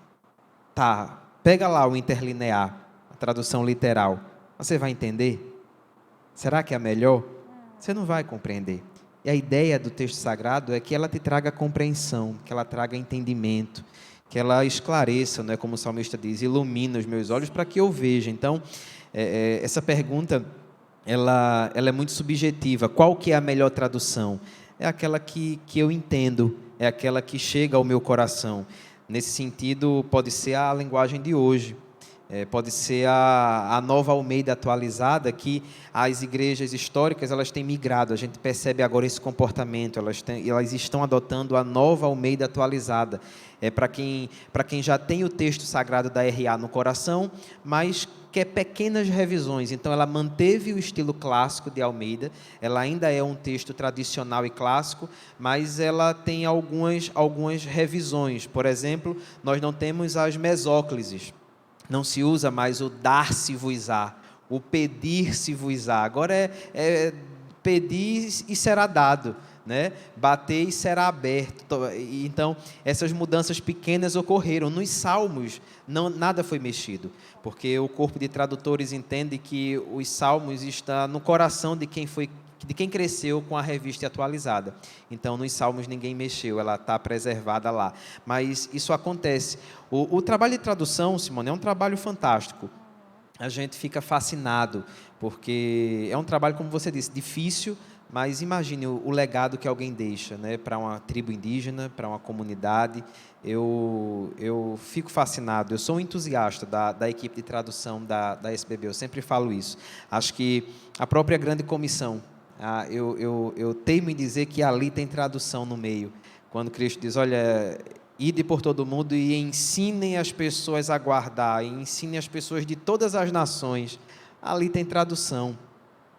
pega lá o interlinear, a tradução literal. Você vai entender? Será que é a melhor? Você não vai compreender. E a ideia do texto sagrado é que ela te traga compreensão, que ela traga entendimento, que ela esclareça, né, como o salmista diz, ilumina os meus olhos para que eu veja. Então, essa pergunta, ela é muito subjetiva. Qual que é a melhor tradução? É aquela que eu entendo, é aquela que chega ao meu coração. Nesse sentido, pode ser a linguagem de hoje. Pode ser a Nova Almeida atualizada, que as igrejas históricas elas têm migrado. A gente percebe agora esse comportamento. Elas estão adotando a Nova Almeida atualizada. Para quem já tem o texto sagrado da RA no coração, mas quer pequenas revisões. Então, ela manteve o estilo clássico de Almeida. Ela ainda é um texto tradicional e clássico, mas ela tem algumas revisões. Por exemplo, nós não temos as mesóclises. Não se usa mais o dar-se-vos-á, o pedir-se-vos-á. Agora é pedir e será dado, né? Bater e será aberto. Então, essas mudanças pequenas ocorreram. Nos Salmos, nada foi mexido, porque o corpo de tradutores entende que os Salmos estão no coração de quem cresceu com a revista atualizada. Então, nos Salmos ninguém mexeu, ela está preservada lá. Mas isso acontece. O trabalho de tradução, Simone, é um trabalho fantástico. A gente fica fascinado, porque é um trabalho, como você disse, difícil, mas imagine o legado que alguém deixa, né, para uma tribo indígena, para uma comunidade. Eu fico fascinado. Eu sou um entusiasta da equipe de tradução da SBB, eu sempre falo isso. Acho que a própria grande comissão, eu teimo em dizer que ali tem tradução no meio. Quando Cristo diz, olha, ide por todo mundo e ensinem as pessoas a guardar, e ensinem as pessoas de todas as nações. Ali tem tradução.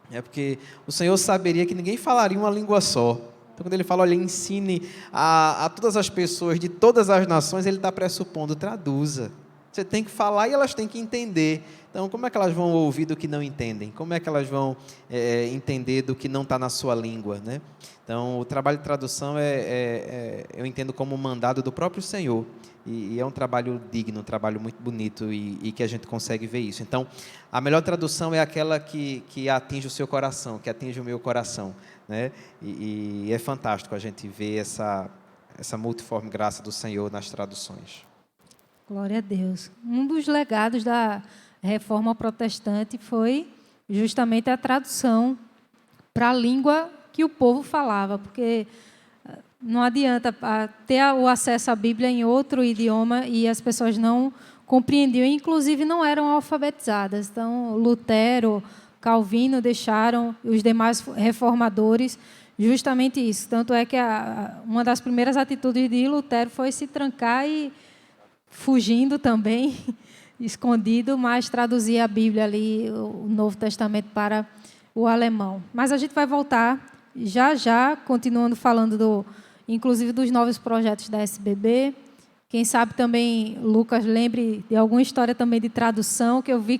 Porque o Senhor saberia que ninguém falaria uma língua só. Então, quando Ele fala, olha, ensine a todas as pessoas de todas as nações, Ele está pressupondo, traduza. Você tem que falar e elas têm que entender. Então, como é que elas vão ouvir do que não entendem? Como é que elas vão entender do que não está na sua língua, né? Então, o trabalho de tradução eu entendo como um mandado do próprio Senhor. E é um trabalho digno, um trabalho muito bonito e que a gente consegue ver isso. Então, a melhor tradução é aquela que atinge o seu coração, que atinge o meu coração, né? E é fantástico a gente ver essa multiforme graça do Senhor nas traduções. Glória a Deus. Um dos legados da Reforma Protestante foi justamente a tradução para a língua que o povo falava, porque não adianta ter o acesso à Bíblia em outro idioma e as pessoas não compreendiam, inclusive não eram alfabetizadas. Então, Lutero, Calvino deixaram, os demais reformadores, justamente isso. Tanto é que uma das primeiras atitudes de Lutero foi se trancar e fugindo também, escondido, mas traduzir a Bíblia ali, o Novo Testamento para o alemão. Mas a gente vai voltar já, continuando falando inclusive dos novos projetos da SBB. Quem sabe também Lucas lembre de alguma história também de tradução, que eu vi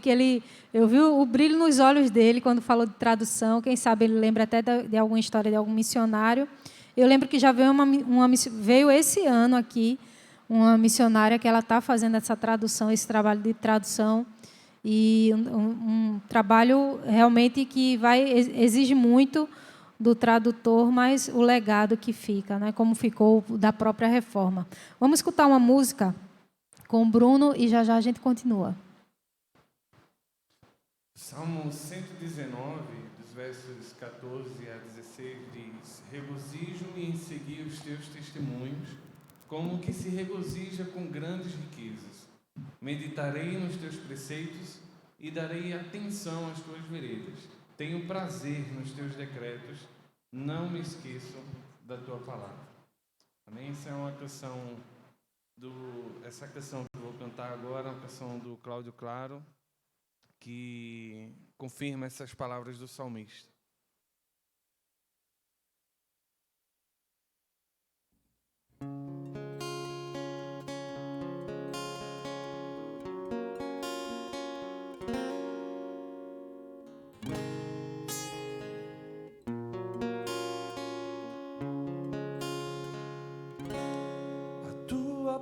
o brilho nos olhos dele quando falou de tradução. Quem sabe ele lembra até de alguma história de algum missionário. Eu lembro que já veio esse ano aqui uma missionária que ela está fazendo essa tradução, esse trabalho de tradução, e um trabalho realmente que exige muito do tradutor, mas o legado que fica, né, como ficou da própria reforma. Vamos escutar uma música com o Bruno e já a gente continua. Salmo 119, dos versos 14 a 16, diz: regozijo-me em seguir os teus testemunhos, como que se regozija com grandes riquezas. Meditarei nos teus preceitos e darei atenção às tuas veredas. Tenho prazer nos teus decretos, não me esqueço da tua palavra. Amém? Essa é uma canção essa canção que eu vou cantar agora, uma canção do Cláudio Claro, que confirma essas palavras do salmista.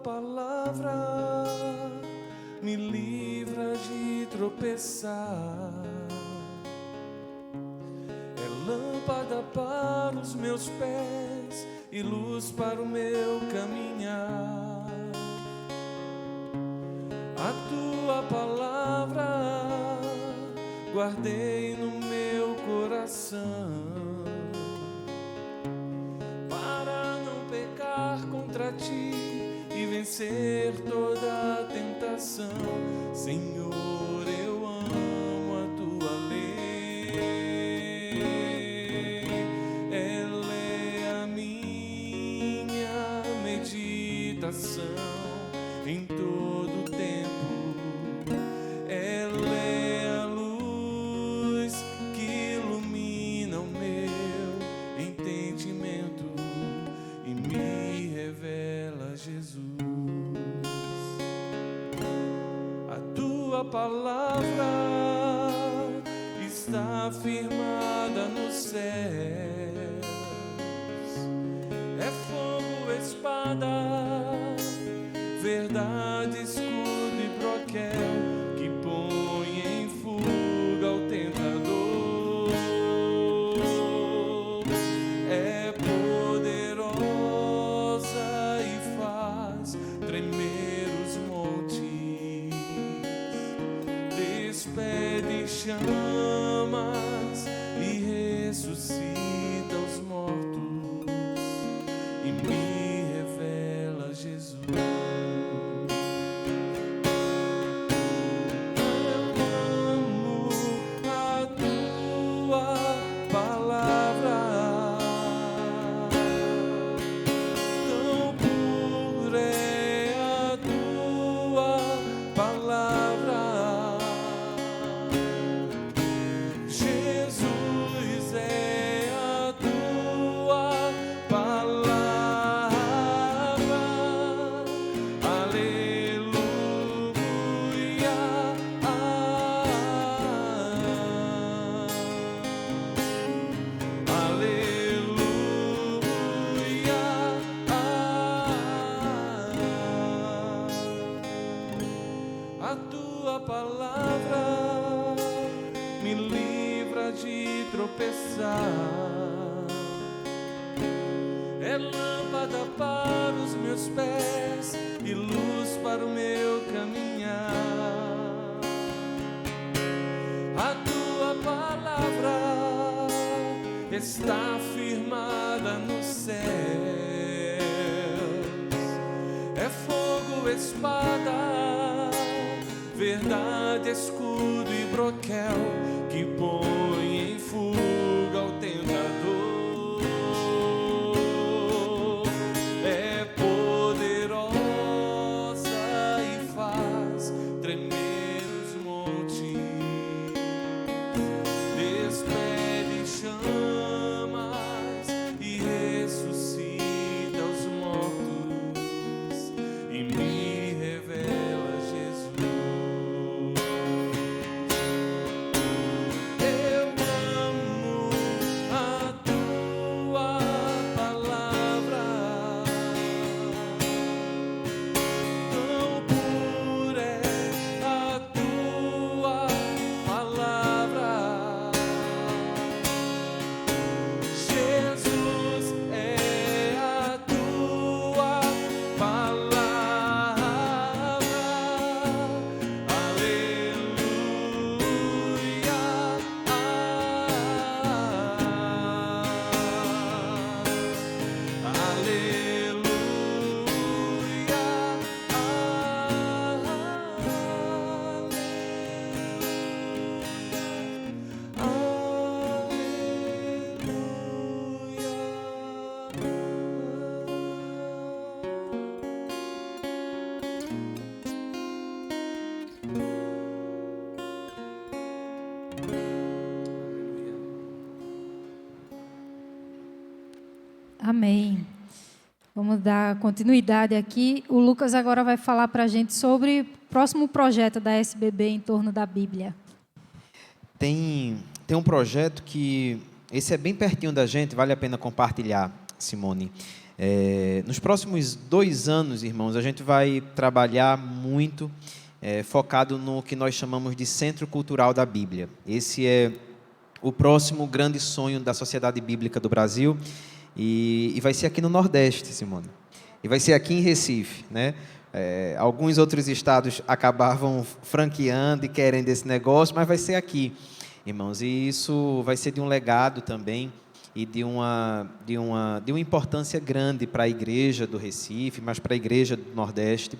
Palavra me livra de tropeçar, é lâmpada para os meus pés e luz para o meu caminhar. A tua palavra guardei no meu coração, para não pecar contra ti e vencer toda tentação. Senhor, eu amo a tua lei. Ela é a minha meditação em todo o tempo. Ela é a luz que ilumina o meu entendimento e me revela Jesus. A tua palavra está firmada nos céus. É fogo, espada, verdade, escudo e broquel que põe em fuga o tentador. É poderosa e faz tremer os montes, despede chamas e ressuscita os mortos e me revela Jesus. A tua palavra me livra de tropeçar. É lâmpada para os meus pés e luz para o meu caminhar. A tua palavra está firmada nos céus. É fogo, espada, verdade, escudo e broquel que põe em fuga o tentador. É poderosa e faz tremer os montes, despede chamas e ressuscita os mortos e me revela Jesus. Amém. Vamos dar continuidade aqui. O Lucas agora vai falar para a gente sobre o próximo projeto da SBB em torno da Bíblia. Tem um projeto que, esse é bem pertinho da gente, vale a pena compartilhar, Simone. Nos próximos 2 anos, irmãos, a gente vai trabalhar muito focado no que nós chamamos de Centro Cultural da Bíblia. Esse é o próximo grande sonho da Sociedade Bíblica do Brasil. E vai ser aqui no Nordeste, Simone. E vai ser aqui em Recife, né? Alguns outros estados acabavam franqueando e querendo esse negócio, mas vai ser aqui, irmãos. E isso vai ser de um legado também. e de uma importância grande para a igreja do Recife, mas para a igreja do Nordeste.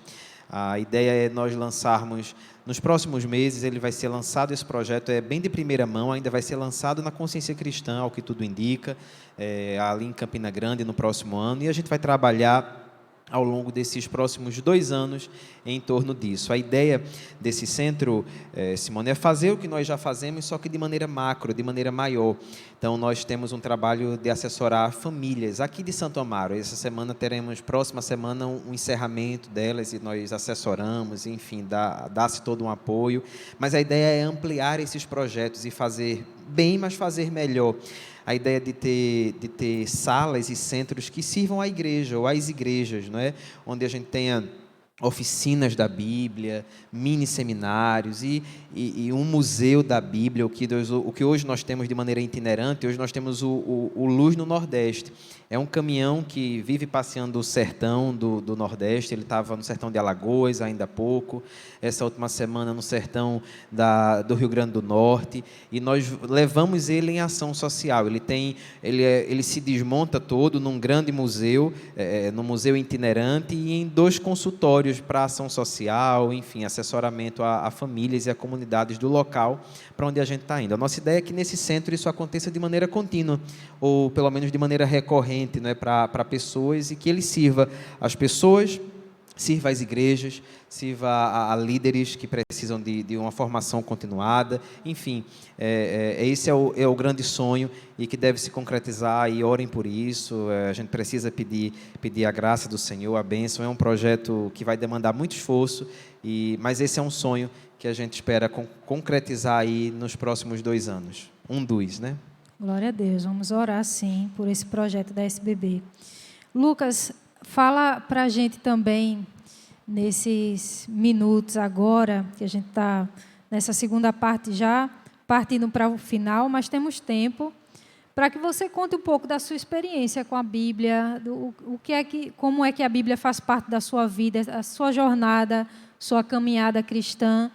A ideia é nós lançarmos, nos próximos meses, ele vai ser lançado, esse projeto é bem de primeira mão, ainda vai ser lançado na Consciência Cristã, ao que tudo indica, ali em Campina Grande, no próximo ano, e a gente vai trabalhar ao longo desses próximos 2 anos em torno disso. A ideia desse centro, Simone, é fazer o que nós já fazemos, só que de maneira macro, de maneira maior. Então, nós temos um trabalho de assessorar famílias aqui de Santo Amaro. Essa semana próxima semana, um encerramento delas, e nós assessoramos, enfim, dá-se todo um apoio. Mas a ideia é ampliar esses projetos e fazer bem, mas fazer melhor. A ideia de ter salas e centros que sirvam à igreja ou às igrejas, não é? Onde a gente tenha oficinas da Bíblia, mini seminários e um museu da Bíblia, o que hoje nós temos de maneira itinerante. Hoje nós temos o Luz no Nordeste. É um caminhão que vive passeando o sertão do Nordeste. Ele estava no sertão de Alagoas ainda há pouco, essa última semana no sertão do Rio Grande do Norte, e nós levamos ele em ação social. Ele se desmonta todo num grande museu, no museu itinerante, e em 2 consultórios para ação social, enfim, assessoramento a famílias e a comunidades do local para onde a gente está indo. A nossa ideia é que nesse centro isso aconteça de maneira contínua, ou pelo menos de maneira recorrente, né, para pessoas, e que ele sirva às pessoas, sirva às igrejas, sirva a líderes que precisam de uma formação continuada. Enfim, esse é o grande sonho e que deve se concretizar, e orem por isso. A gente precisa pedir a graça do Senhor, a bênção. É um projeto que vai demandar muito esforço, mas esse é um sonho que a gente espera concretizar aí nos próximos 2 anos. Né? Glória a Deus. Vamos orar, sim, por esse projeto da SBB. Lucas, fala para a gente também, nesses minutos agora, que a gente está nessa segunda parte já, partindo para o final, mas temos tempo para que você conte um pouco da sua experiência com a Bíblia, como é que a Bíblia faz parte da sua vida, a sua jornada, sua caminhada cristã,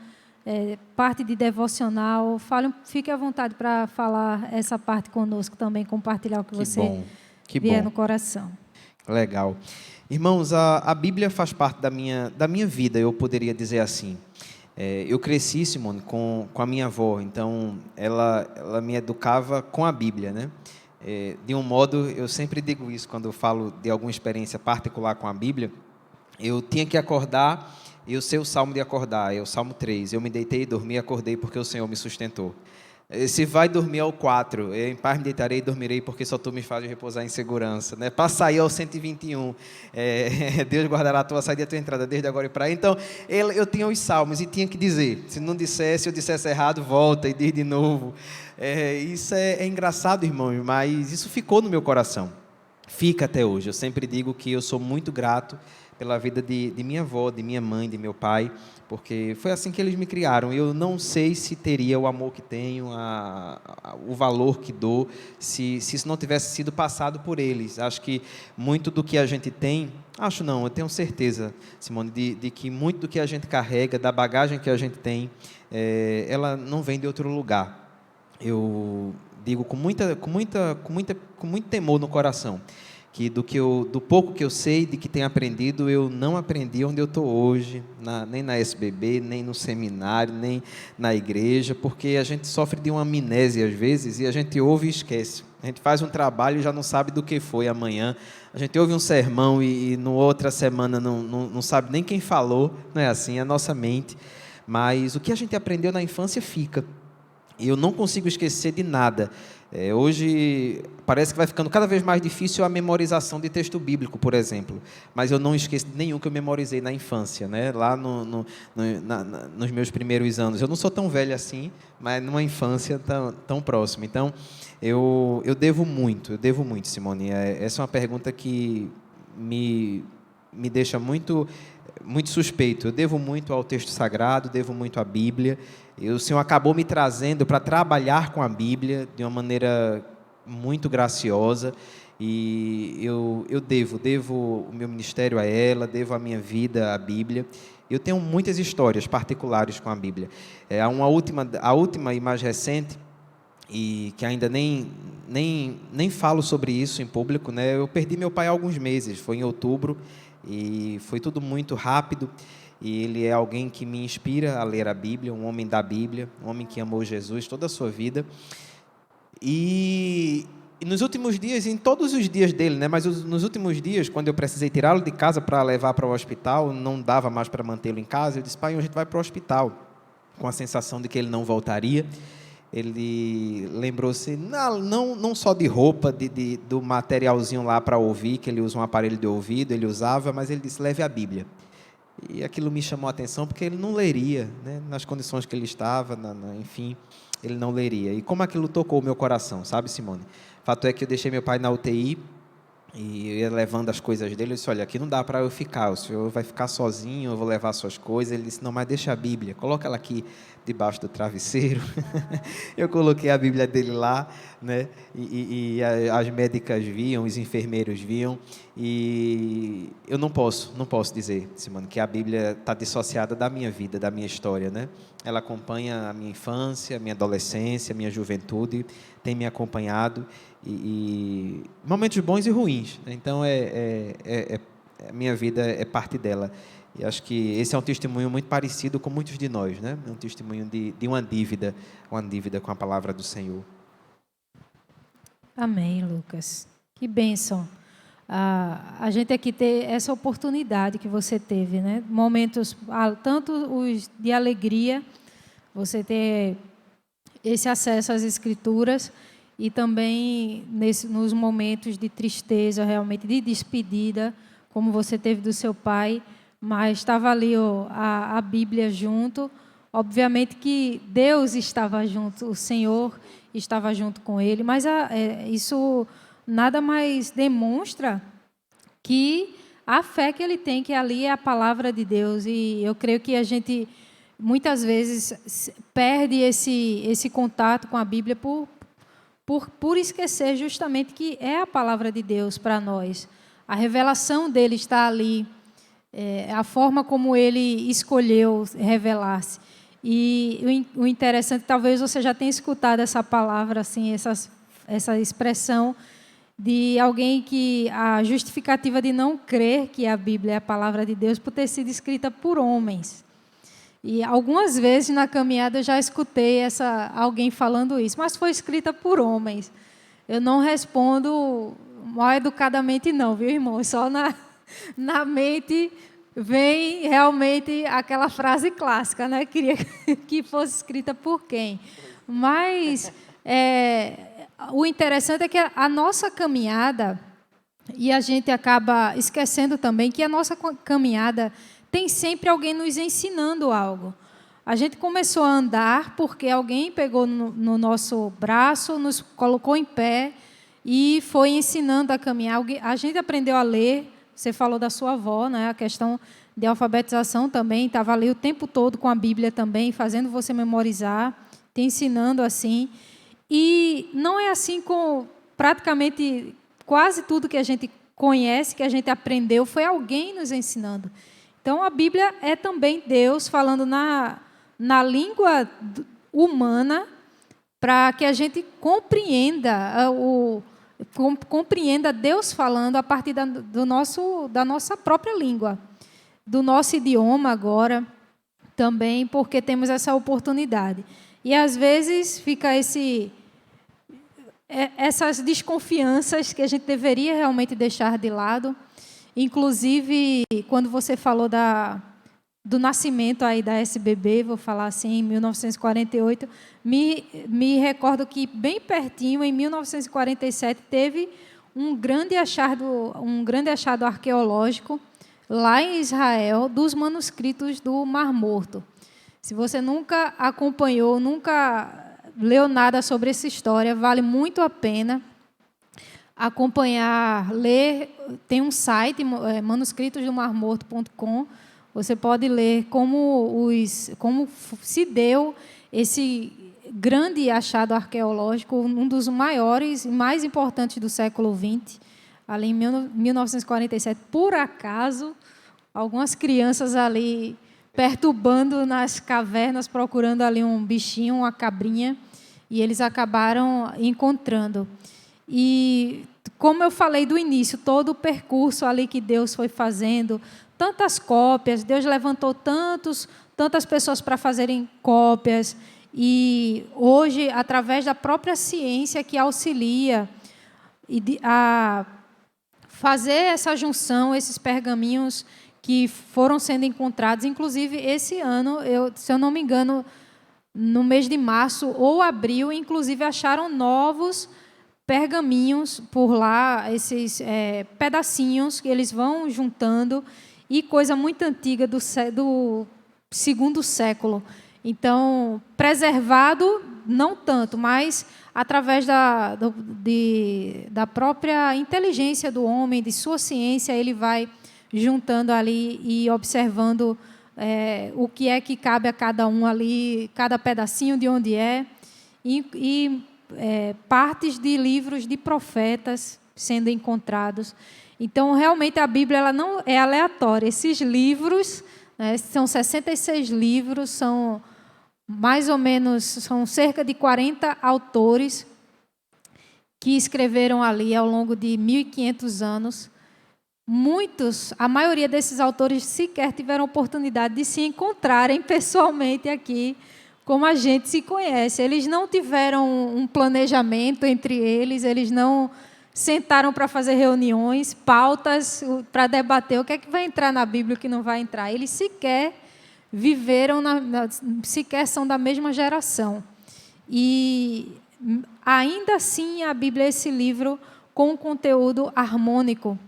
parte de devocional. Fique à vontade para falar essa parte conosco também, compartilhar o que você vier no coração. Legal. Irmãos, a Bíblia faz parte da minha vida, eu poderia dizer assim. Eu cresci, Simone, com a minha avó, então ela me educava com a Bíblia, né? De um modo, eu sempre digo isso quando eu falo de alguma experiência particular com a Bíblia. Eu tinha que acordar, e eu sei o salmo de acordar, é o Salmo 3. Eu me deitei, dormi e acordei porque o Senhor me sustentou. Se vai dormir ao 4, eu em paz me deitarei e dormirei, porque só tu me fazes repousar em segurança, né? Para sair ao 121, Deus guardará a tua saída e a tua entrada desde agora e para aí. Então, eu tinha os salmos e tinha que dizer. Se não dissesse, eu dissesse errado, volta e diz de novo. Isso é engraçado, irmãos, mas isso ficou no meu coração. Fica até hoje. Eu sempre digo que eu sou muito grato pela vida de minha avó, de minha mãe, de meu pai, porque foi assim que eles me criaram. Eu não sei se teria o amor que tenho, o valor que dou, se isso não tivesse sido passado por eles. Acho que muito do que a gente tem, eu tenho certeza, Simone, de que muito do que a gente carrega, da bagagem que a gente tem, ela não vem de outro lugar. Eu digo com muito temor no coração, que do pouco que eu sei, de que tenho aprendido, eu não aprendi onde eu estou hoje, nem na SBB, nem no seminário, nem na igreja, porque a gente sofre de uma amnésia às vezes, e a gente ouve e esquece. A gente faz um trabalho e já não sabe do que foi amanhã. A gente ouve um sermão e no outra semana não sabe nem quem falou, não é assim? É a nossa mente. Mas o que a gente aprendeu na infância fica. E eu não consigo esquecer de nada. Hoje parece que vai ficando cada vez mais difícil a memorização de texto bíblico, por exemplo. Mas eu não esqueço de nenhum que eu memorizei na infância, né? Lá nos meus primeiros anos. Eu não sou tão velho assim, mas numa infância tão próxima. Então, eu devo muito, Simone. Essa é uma pergunta que me deixa muito suspeito. Eu devo muito ao texto sagrado, devo muito à Bíblia. O Senhor acabou me trazendo para trabalhar com a Bíblia de uma maneira muito graciosa, e eu devo o meu ministério a ela, devo a minha vida à Bíblia. Eu tenho muitas histórias particulares com a Bíblia. A última e mais recente e que ainda nem falo sobre isso em público, né? Eu perdi meu pai há alguns meses, foi em outubro, e foi tudo muito rápido, e ele é alguém que me inspira a ler a Bíblia, um homem da Bíblia, um homem que amou Jesus toda a sua vida. E nos últimos dias, em todos os dias dele, né? Mas nos últimos dias, quando eu precisei tirá-lo de casa para levar para o hospital, não dava mais para mantê-lo em casa, eu disse: pai, a gente vai para o hospital, com a sensação de que ele não voltaria. Ele lembrou-se não só de roupa, do materialzinho lá para ouvir, que ele usa um aparelho de ouvido, ele usava, mas ele disse: leve a Bíblia. E aquilo me chamou a atenção, porque ele não leria, né? Nas condições que ele estava, enfim, ele não leria. E como aquilo tocou o meu coração, sabe, Simone? Fato é que eu deixei meu pai na UTI, e eu ia levando as coisas dele. Eu disse: olha, aqui não dá para eu ficar, o senhor vai ficar sozinho, eu vou levar suas coisas. Ele disse: não, mas deixa a Bíblia, coloca ela aqui debaixo do travesseiro. Eu coloquei a Bíblia dele lá, né? E as médicas viam, os enfermeiros viam, e eu não posso dizer, Simone, que a Bíblia está dissociada da minha vida, da minha história, né? Ela acompanha a minha infância, a minha adolescência, a minha juventude, tem me acompanhado, e momentos bons e ruins. Então, a minha vida é parte dela. E acho que esse é um testemunho muito parecido com muitos de nós, né? É um testemunho de uma dívida com a palavra do Senhor. Amém, Lucas. Que bênção. A gente aqui ter essa oportunidade que você teve, né? Momentos, tanto os de alegria, você ter esse acesso às Escrituras, e também nos momentos de tristeza, realmente de despedida, como você teve do seu pai, mas estava ali a Bíblia junto. Obviamente que Deus estava junto, o Senhor estava junto com ele, mas isso nada mais demonstra que a fé que ele tem, que ali é a palavra de Deus. E eu creio que a gente muitas vezes perde esse contato com a Bíblia por esquecer justamente que é a palavra de Deus para nós. A revelação dele está ali, a forma como ele escolheu revelar-se. E o interessante, talvez você já tenha escutado essa palavra, assim, essa expressão de alguém que a justificativa de não crer que a Bíblia é a palavra de Deus por ter sido escrita por homens. E algumas vezes na caminhada eu já escutei alguém falando isso, mas foi escrita por homens. Eu não respondo mal educadamente não, viu, irmão? Só na mente vem realmente aquela frase clássica, né? Queria que fosse escrita por quem. Mas o interessante é que a nossa caminhada, e a gente acaba esquecendo também que a nossa caminhada tem sempre alguém nos ensinando algo. A gente começou a andar porque alguém pegou no nosso braço, nos colocou em pé e foi ensinando a caminhar. A gente aprendeu a ler. Você falou da sua avó, né? A questão de alfabetização também, estava ali o tempo todo com a Bíblia também, fazendo você memorizar, te ensinando assim. E não é assim com praticamente quase tudo que a gente conhece, que a gente aprendeu, foi alguém nos ensinando. Então, a Bíblia é também Deus falando na língua humana, para que a gente compreenda Deus falando a partir da nossa própria língua, do nosso idioma agora, também, porque temos essa oportunidade. E, às vezes, fica essas desconfianças que a gente deveria realmente deixar de lado. Inclusive, quando você falou do nascimento aí da SBB, vou falar assim, em 1948, me recordo que bem pertinho, em 1947, teve um grande achado arqueológico lá em Israel dos manuscritos do Mar Morto. Se você nunca acompanhou, nunca leu nada sobre essa história, vale muito a pena acompanhar, ler. Tem um site, manuscritosdomarmorto.com. Você pode ler como se deu esse grande achado arqueológico, um dos maiores e mais importantes do século XX, ali em 1947. Por acaso, algumas crianças ali perturbando nas cavernas, procurando ali um bichinho, uma cabrinha, e eles acabaram encontrando. E, como eu falei do início, todo o percurso ali que Deus foi fazendo, tantas cópias, Deus levantou tantas pessoas para fazerem cópias, e hoje, através da própria ciência que auxilia a fazer essa junção, esses pergaminhos que foram sendo encontrados, inclusive esse ano, se eu não me engano, no mês de março ou abril, inclusive acharam novos pergaminhos por lá, esses pedacinhos que eles vão juntando, e coisa muito antiga do segundo século. Então, preservado, não tanto, mas através da própria inteligência do homem, de sua ciência, ele vai juntando ali e observando o que é que cabe a cada um ali, cada pedacinho de onde é, e partes de livros de profetas sendo encontrados. Então, realmente, a Bíblia ela não é aleatória. Esses livros, né, são 66 livros, são mais ou menos, são cerca de 40 autores que escreveram ali ao longo de 1.500 anos. Muitos, a maioria desses autores sequer tiveram oportunidade de se encontrarem pessoalmente aqui, como a gente se conhece. Eles não tiveram um planejamento entre eles, eles não sentaram para fazer reuniões, pautas para debater o que é que vai entrar na Bíblia e o que não vai entrar. Eles sequer viveram, sequer são da mesma geração. E ainda assim a Bíblia é esse livro com um conteúdo harmônico.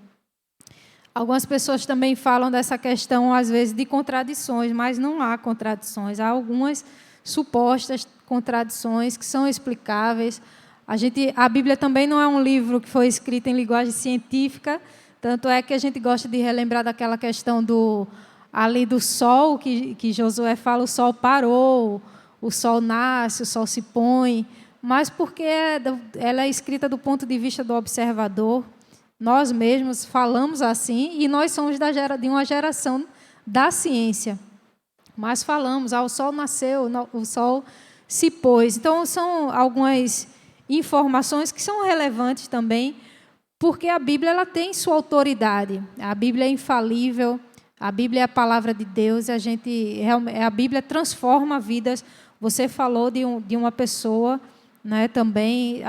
Algumas pessoas também falam dessa questão, às vezes, de contradições, mas não há contradições. Há algumas supostas contradições que são explicáveis. A Bíblia também não é um livro que foi escrito em linguagem científica, tanto é que a gente gosta de relembrar daquela questão ali do sol, que Josué fala, o sol parou, o sol nasce, o sol se põe, mas porque ela é escrita do ponto de vista do observador. Nós mesmos falamos assim, e nós somos de uma geração da ciência. Mas falamos, o sol nasceu, o sol se pôs. Então, são algumas informações que são relevantes também, porque a Bíblia ela tem sua autoridade. A Bíblia é infalível, a Bíblia é a palavra de Deus, e a Bíblia transforma vidas. Você falou de uma pessoa, né, também,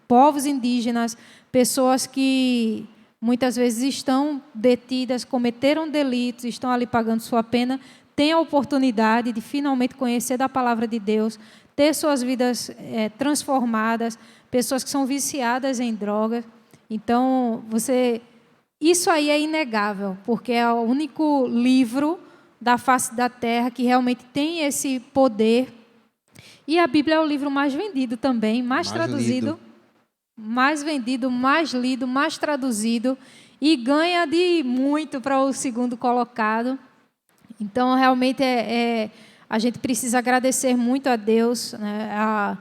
povos indígenas, pessoas que muitas vezes estão detidas, cometeram delitos, estão ali pagando sua pena, têm a oportunidade de finalmente conhecer da palavra de Deus, ter suas vidas transformadas, pessoas que são viciadas em drogas. Então, isso aí é inegável, porque é o único livro da face da terra que realmente tem esse poder. E a Bíblia é o livro mais vendido também, mais traduzido. Mais vendido, mais lido, mais traduzido, e ganha de muito para o segundo colocado. Então, realmente, a gente precisa agradecer muito a Deus, né, a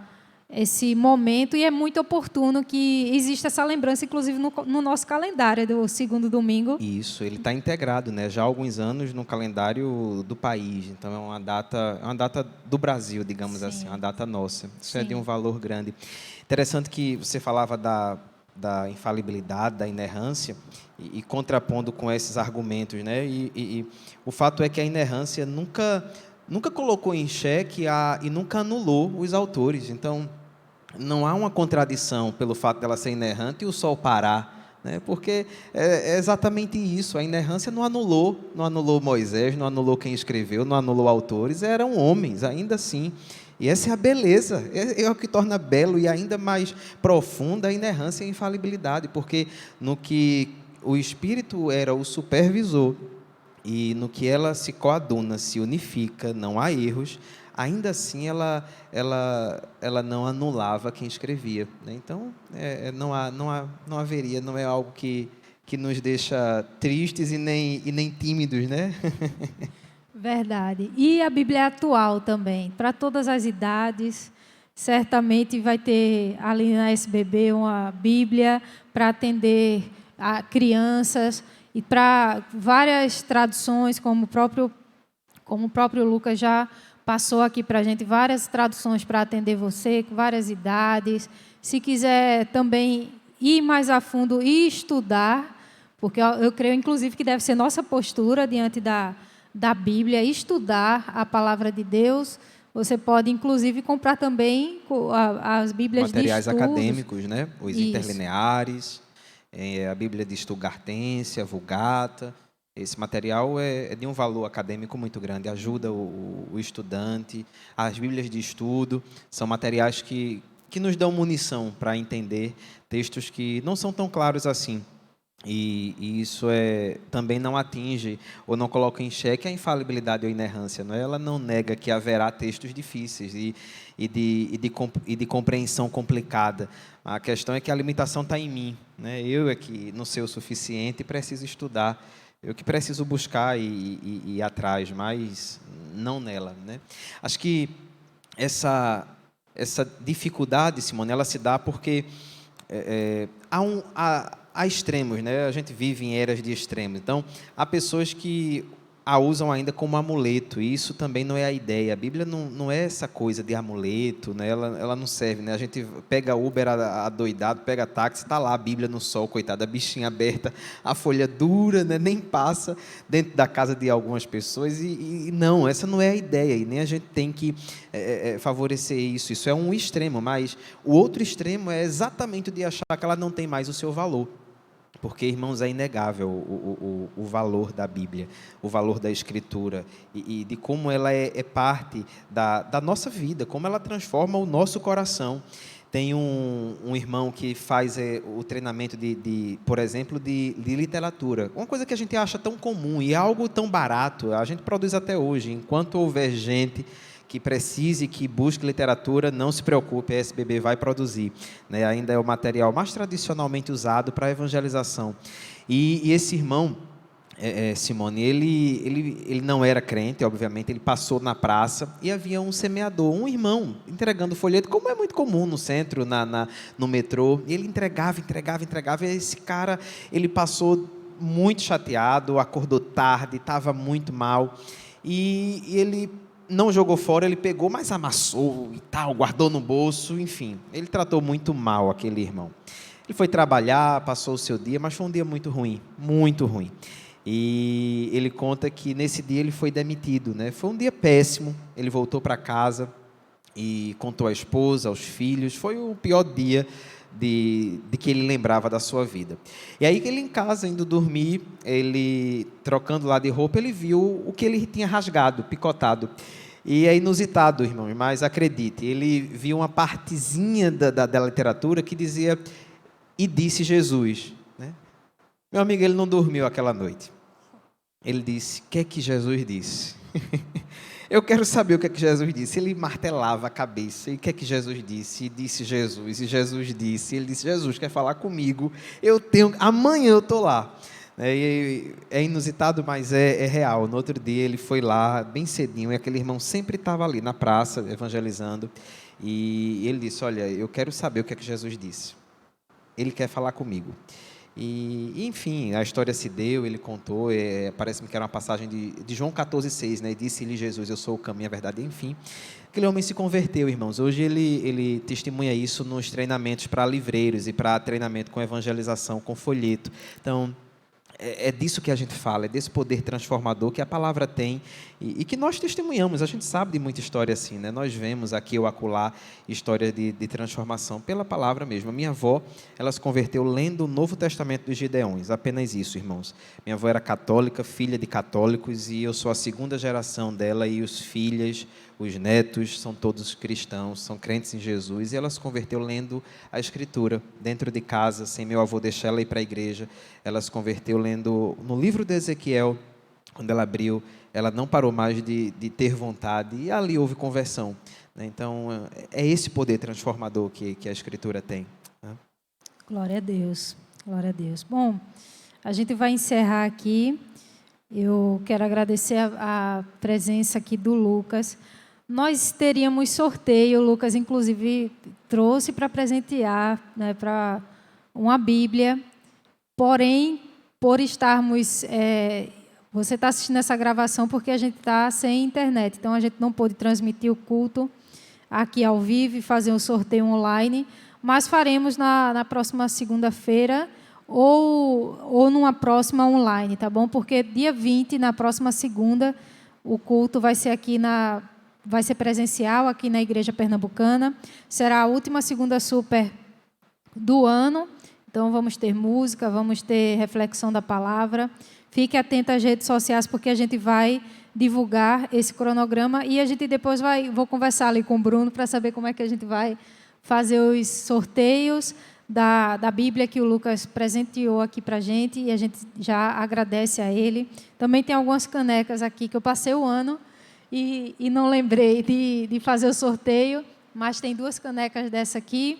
esse momento, e é muito oportuno que exista essa lembrança, inclusive no nosso calendário do segundo domingo. Isso, ele está integrado, né, já há alguns anos no calendário do país. Então, é uma data do Brasil, digamos assim, uma data nossa. Isso é de um valor grande. Interessante que você falava da infalibilidade, da inerrância, e contrapondo com esses argumentos, né? E o fato é que a inerrância nunca colocou em xeque e nunca anulou os autores. Então, não há uma contradição pelo fato dela ser inerrante e o sol parar, né? Porque é exatamente isso. A inerrância não anulou Moisés, não anulou quem escreveu, não anulou autores, eram homens, ainda assim. E essa é a beleza, é o que torna belo e ainda mais profunda a inerrância e a infalibilidade, porque no que o Espírito era o supervisor e no que ela se coaduna, se unifica, não há erros, ainda assim ela não anulava quem escrevia, né? Então, não haveria, não é algo que nos deixa tristes e nem tímidos, né? Verdade. E a Bíblia é atual também, para todas as idades. Certamente vai ter ali na SBB uma Bíblia para atender a crianças e para várias traduções, como o próprio Lucas já passou aqui para a gente várias traduções para atender você, com várias idades. Se quiser também ir mais a fundo e estudar, porque eu creio, inclusive, que deve ser nossa postura diante da Bíblia, estudar a palavra de Deus. Você pode, inclusive, comprar também as Bíblias Materiais de estudos. acadêmicos, né? Os Isso. interlineares, a Bíblia de Stuttgartense, a Vulgata. Esse material é de um valor acadêmico muito grande, ajuda o estudante. As Bíblias de estudo são materiais que nos dão munição para entender textos que não são tão claros assim. E isso também não atinge ou não coloca em xeque a infalibilidade ou inerrância. Não é? Ela não nega que haverá textos difíceis e de compreensão complicada. A questão é que a limitação está em mim. Né? Eu é que não sei o suficiente e preciso estudar. Eu que preciso buscar e ir atrás, mas não nela. Né? Acho que essa dificuldade, Simone, ela se dá porque há extremos, né? A gente vive em eras de extremos. Então, há pessoas que a usam ainda como amuleto, e isso também não é a ideia. A Bíblia não é essa coisa de amuleto, né? Ela não serve. Né? A gente pega Uber adoidado, pega táxi, está lá a Bíblia no sol, coitada, a bichinha aberta, a folha dura, né? Nem passa dentro da casa de algumas pessoas. E não, essa não é a ideia, e nem a gente tem que favorecer isso. Isso é um extremo, mas o outro extremo é exatamente o de achar que ela não tem mais o seu valor. Porque, irmãos, é inegável o valor da Bíblia, o valor da Escritura e de como ela é parte da nossa vida, como ela transforma o nosso coração. Tem um irmão que faz o treinamento, por exemplo, de literatura. Uma coisa que a gente acha tão comum e é algo tão barato, a gente produz até hoje. Enquanto houver gente que precise, que busque literatura, não se preocupe, a SBB vai produzir. Né? Ainda é o material mais tradicionalmente usado para a evangelização. E esse irmão, Simone, ele não era crente, obviamente, ele passou na praça e havia um semeador, um irmão, entregando folheto, como é muito comum no centro, no metrô, e ele entregava, e esse cara, ele passou muito chateado, acordou tarde, estava muito mal, e ele não jogou fora, ele pegou, mas amassou e tal, guardou no bolso, enfim. Ele tratou muito mal aquele irmão. Ele foi trabalhar, passou o seu dia, mas foi um dia muito ruim, muito ruim. E ele conta que nesse dia ele foi demitido, né? Foi um dia péssimo, ele voltou para casa e contou à esposa, aos filhos, foi o pior dia de que ele lembrava da sua vida. E aí, ele em casa, indo dormir, ele, trocando lá de roupa, ele viu o que ele tinha rasgado, picotado. E é inusitado, irmão, mas acredite, ele viu uma partezinha da literatura que dizia, e disse Jesus. Né? Meu amigo, ele não dormiu aquela noite. Ele disse, o que é que Jesus disse? Eu quero saber o que é que Jesus disse. Ele martelava a cabeça. E o que é que Jesus disse? E disse Jesus. E Jesus disse. Ele disse, Jesus quer falar comigo. Amanhã eu estou lá. É inusitado, mas é real. No outro dia ele foi lá, bem cedinho, e aquele irmão sempre estava ali na praça, evangelizando. E ele disse, olha, eu quero saber o que é que Jesus disse. Ele quer falar comigo. E, enfim, a história se deu, ele contou, parece-me que era uma passagem de João 14,6, né? E disse-lhe Jesus, eu sou o caminho, a verdade, enfim. Aquele homem se converteu, irmãos. Hoje ele testemunha isso nos treinamentos para livreiros e para treinamento com evangelização, com folheto. Então, é disso que a gente fala, é desse poder transformador que a palavra tem e que nós testemunhamos. A gente sabe de muita história assim, né? Nós vemos aqui ou acolá história de transformação pela palavra mesmo. A minha avó, ela se converteu lendo o Novo Testamento dos Gideões, apenas isso, irmãos. Minha avó era católica, filha de católicos, e eu sou a segunda geração dela, e os filhos, os netos, são todos cristãos, são crentes em Jesus, e ela se converteu lendo a Escritura, dentro de casa, sem meu avô deixar ela ir para a igreja. Ela se converteu lendo no livro de Ezequiel. Quando ela abriu, ela não parou mais de ter vontade, e ali houve conversão. Então, é esse poder transformador que a Escritura tem. Glória a Deus, glória a Deus. Bom, a gente vai encerrar aqui. Eu quero agradecer a presença aqui do Lucas. Nós teríamos sorteio, o Lucas, inclusive, trouxe para presentear, né, para uma Bíblia. Porém, por estarmos Você está assistindo essa gravação porque a gente está sem internet, então a gente não pôde transmitir o culto aqui ao vivo e fazer um sorteio online, mas faremos na próxima segunda-feira ou numa próxima online, tá bom? Porque dia 20, na próxima segunda, o culto vai ser vai ser presencial aqui na Igreja Pernambucana. Será a última segunda super do ano. Então, vamos ter música, vamos ter reflexão da palavra. Fique atento às redes sociais, porque a gente vai divulgar esse cronograma e a gente depois vou conversar ali com o Bruno para saber como é que a gente vai fazer os sorteios da Bíblia que o Lucas presenteou aqui para a gente, e a gente já agradece a ele. Também tem algumas canecas aqui que eu passei o ano e não lembrei de fazer o sorteio, mas tem 2 canecas dessa aqui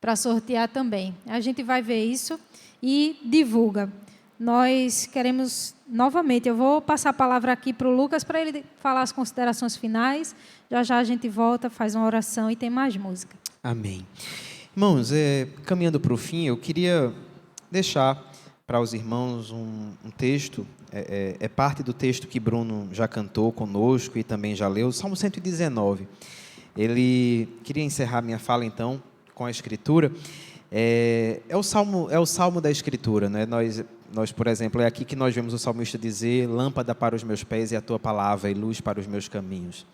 para sortear também. A gente vai ver isso e divulga. Nós queremos, novamente, eu vou passar a palavra aqui para o Lucas para ele falar as considerações finais. Já já a gente volta, faz uma oração e tem mais música. Amém. Irmãos, caminhando para o fim, eu queria deixar para os irmãos um texto, é parte do texto que Bruno já cantou conosco e também já leu, Salmo 119. Ele queria encerrar minha fala, então, com a Escritura. É o salmo da Escritura, né? Nós, por exemplo, é aqui que nós vemos o salmista dizer: lâmpada para os meus pés é a tua palavra e luz para os meus caminhos.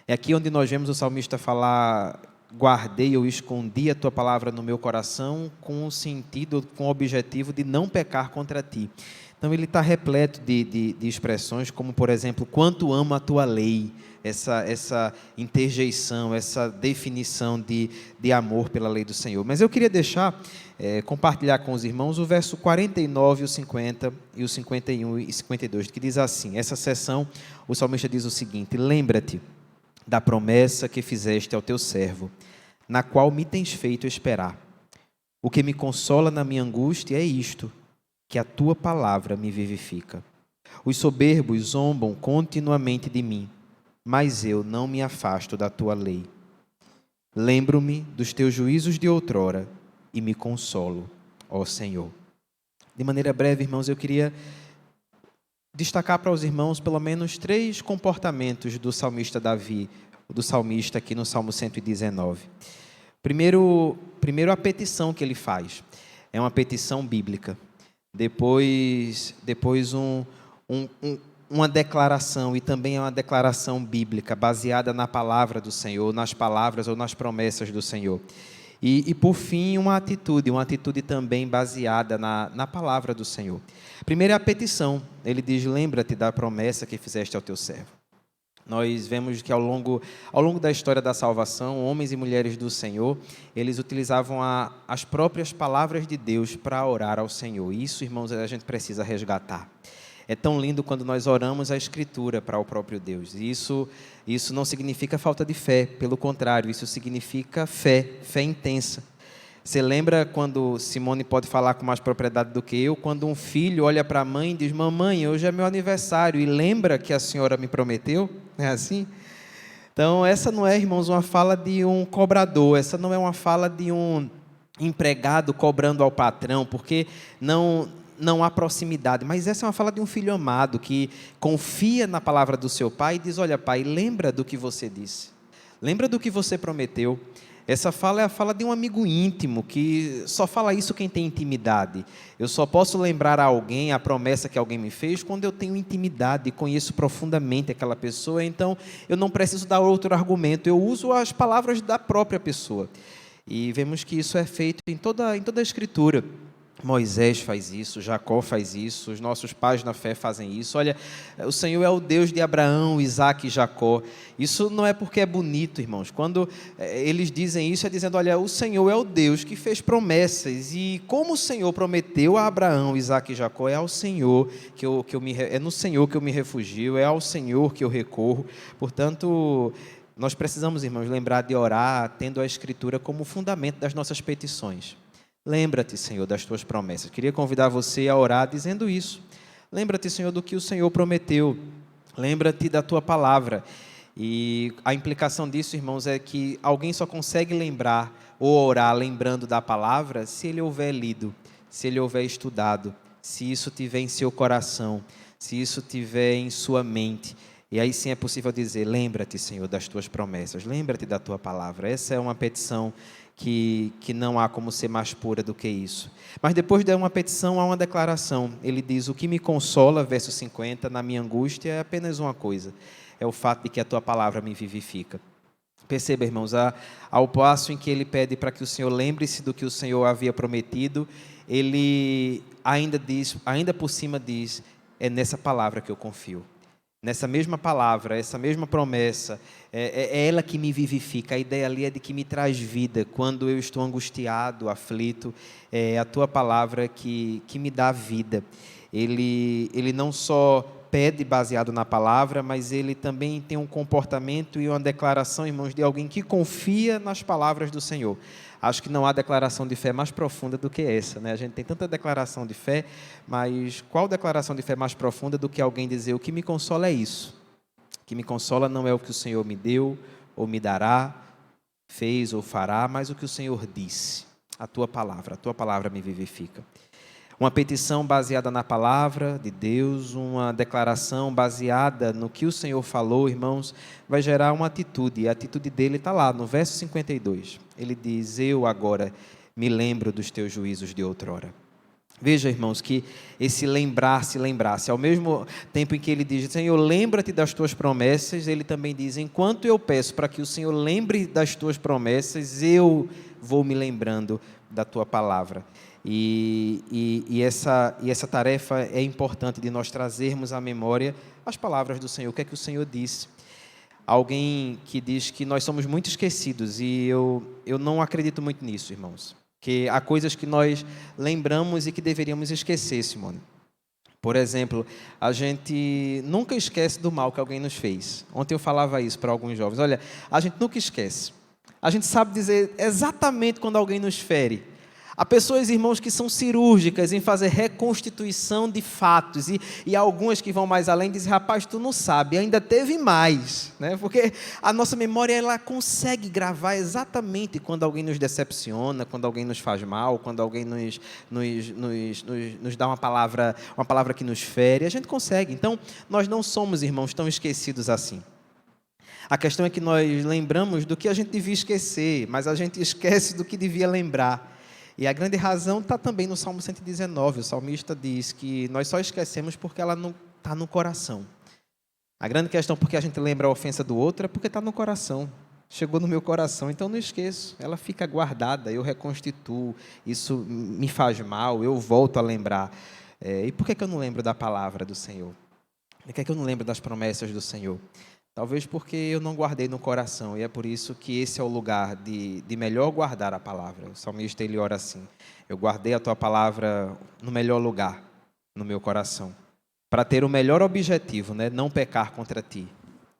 É aqui onde nós vemos o salmista falar: guardei ou escondi a tua palavra no meu coração, com o sentido, com o objetivo de não pecar contra ti. Então, ele está repleto de expressões como, por exemplo, quanto amo a tua lei, essa interjeição, essa definição de amor pela lei do Senhor. Mas eu queria compartilhar com os irmãos o verso 49, o 50, e o 51 e 52, que diz assim, essa seção, o salmista diz o seguinte: lembra-te da promessa que fizeste ao teu servo, na qual me tens feito esperar. O que me consola na minha angústia é isto, que a tua palavra me vivifica. Os soberbos zombam continuamente de mim, mas eu não me afasto da tua lei. Lembro-me dos teus juízos de outrora e me consolo, ó Senhor. De maneira breve, irmãos, eu queria destacar para os irmãos pelo menos 3 comportamentos do salmista Davi, do salmista aqui no Salmo 119. Primeiro a petição que ele faz. É uma petição bíblica. Depois uma declaração, e também é uma declaração bíblica, baseada na palavra do Senhor, nas palavras ou nas promessas do Senhor. E por fim, uma atitude também baseada na palavra do Senhor. Primeiro é a petição. Ele diz: lembra-te da promessa que fizeste ao teu servo. Nós vemos que ao longo da história da salvação, homens e mulheres do Senhor, eles utilizavam as próprias palavras de Deus para orar ao Senhor. Isso, irmãos, a gente precisa resgatar. É tão lindo quando nós oramos a Escritura para o próprio Deus. E isso não significa falta de fé, pelo contrário, isso significa fé intensa. Você lembra quando Simone pode falar com mais propriedade do que eu, quando um filho olha para a mãe e diz: mamãe, hoje é meu aniversário, e lembra que a senhora me prometeu? Não é assim? Então, essa não é, irmãos, uma fala de um cobrador, essa não é uma fala de um empregado cobrando ao patrão, porque não há proximidade, mas essa é uma fala de um filho amado que confia na palavra do seu pai e diz: olha, pai, lembra do que você disse, lembra do que você prometeu. Essa fala é a fala de um amigo íntimo, que só fala isso quem tem intimidade. Eu só posso lembrar a alguém a promessa que alguém me fez quando eu tenho intimidade e conheço profundamente aquela pessoa, então eu não preciso dar outro argumento, eu uso as palavras da própria pessoa. E vemos que isso é feito em toda a Escritura. Moisés faz isso, Jacó faz isso, os nossos pais na fé fazem isso. Olha, o Senhor é o Deus de Abraão, Isaque e Jacó. Isso não é porque é bonito, irmãos. Quando eles dizem isso, é dizendo: olha, o Senhor é o Deus que fez promessas, e como o Senhor prometeu a Abraão, Isaque e Jacó, é no Senhor que eu me refugio, é ao Senhor que eu recorro. Portanto, nós precisamos, irmãos, lembrar de orar tendo a Escritura como fundamento das nossas petições. Lembra-te, Senhor, das tuas promessas. Queria convidar você a orar dizendo isso. Lembra-te, Senhor, do que o Senhor prometeu. Lembra-te da tua palavra. E a implicação disso, irmãos, é que alguém só consegue lembrar ou orar lembrando da palavra se ele houver lido, se ele houver estudado, se isso tiver em seu coração, se isso estiver em sua mente. E aí sim é possível dizer, lembra-te, Senhor, das tuas promessas, lembra-te da tua palavra. Essa é uma petição que não há como ser mais pura do que isso. Mas depois de uma petição, há uma declaração. Ele diz, o que me consola, verso 50, na minha angústia é apenas uma coisa, é o fato de que a tua palavra me vivifica. Perceba, irmãos, ao passo em que ele pede para que o Senhor lembre-se do que o Senhor havia prometido, ele ainda por cima diz, é nessa palavra que eu confio. Nessa mesma palavra, essa mesma promessa, é ela que me vivifica. A ideia ali é de que me traz vida. Quando eu estou angustiado, aflito, é a tua palavra que me dá vida. Ele não só pede baseado na palavra, mas ele também tem um comportamento e uma declaração, irmãos, de alguém que confia nas palavras do Senhor. Acho que não há declaração de fé mais profunda do que essa, né? A gente tem tanta declaração de fé, mas qual declaração de fé mais profunda do que alguém dizer, o que me consola é isso? O que me consola não é o que o Senhor me deu, ou me dará, fez ou fará, mas o que o Senhor disse. A tua palavra me vivifica. Uma petição baseada na palavra de Deus, uma declaração baseada no que o Senhor falou, irmãos, vai gerar uma atitude. E a atitude dele está lá, no verso 52. Ele diz, eu agora me lembro dos teus juízos de outrora. Veja, irmãos, que esse lembrar-se, ao mesmo tempo em que ele diz, Senhor, lembra-te das tuas promessas, ele também diz, enquanto eu peço para que o Senhor lembre das tuas promessas, eu vou me lembrando da tua palavra. E essa tarefa é importante de nós trazermos à memória as palavras do Senhor, o que é que o Senhor disse. Alguém que diz que nós somos muito esquecidos, e eu não acredito muito nisso, irmãos. Que há coisas que nós lembramos e que deveríamos esquecer, Simone. Por exemplo, a gente nunca esquece do mal que alguém nos fez. Ontem eu falava isso para alguns jovens. Olha, a gente nunca esquece. A gente sabe dizer exatamente quando alguém nos fere. Há pessoas, irmãos, que são cirúrgicas em fazer reconstituição de fatos. E algumas que vão mais além dizem, rapaz, tu não sabe, ainda teve mais. Né? Porque a nossa memória ela consegue gravar exatamente quando alguém nos decepciona, quando alguém nos faz mal, quando alguém nos dá uma palavra que nos fere. A gente consegue. Então, nós não somos, irmãos, tão esquecidos assim. A questão é que nós lembramos do que a gente devia esquecer, mas a gente esquece do que devia lembrar. E a grande razão está também no Salmo 119. O salmista diz que nós só esquecemos porque ela não está no coração. A grande questão porque a gente lembra a ofensa do outro é porque está no coração. Chegou no meu coração, então não esqueço. Ela fica guardada, eu reconstituo. Isso me faz mal, eu volto a lembrar. E por que eu não lembro da palavra do Senhor? Por que eu não lembro das promessas do Senhor? Talvez porque eu não guardei no coração, e é por isso que esse é o lugar de melhor guardar a palavra. O salmista, ele ora assim, eu guardei a tua palavra no melhor lugar, no meu coração, para ter o melhor objetivo, né? Não pecar contra ti.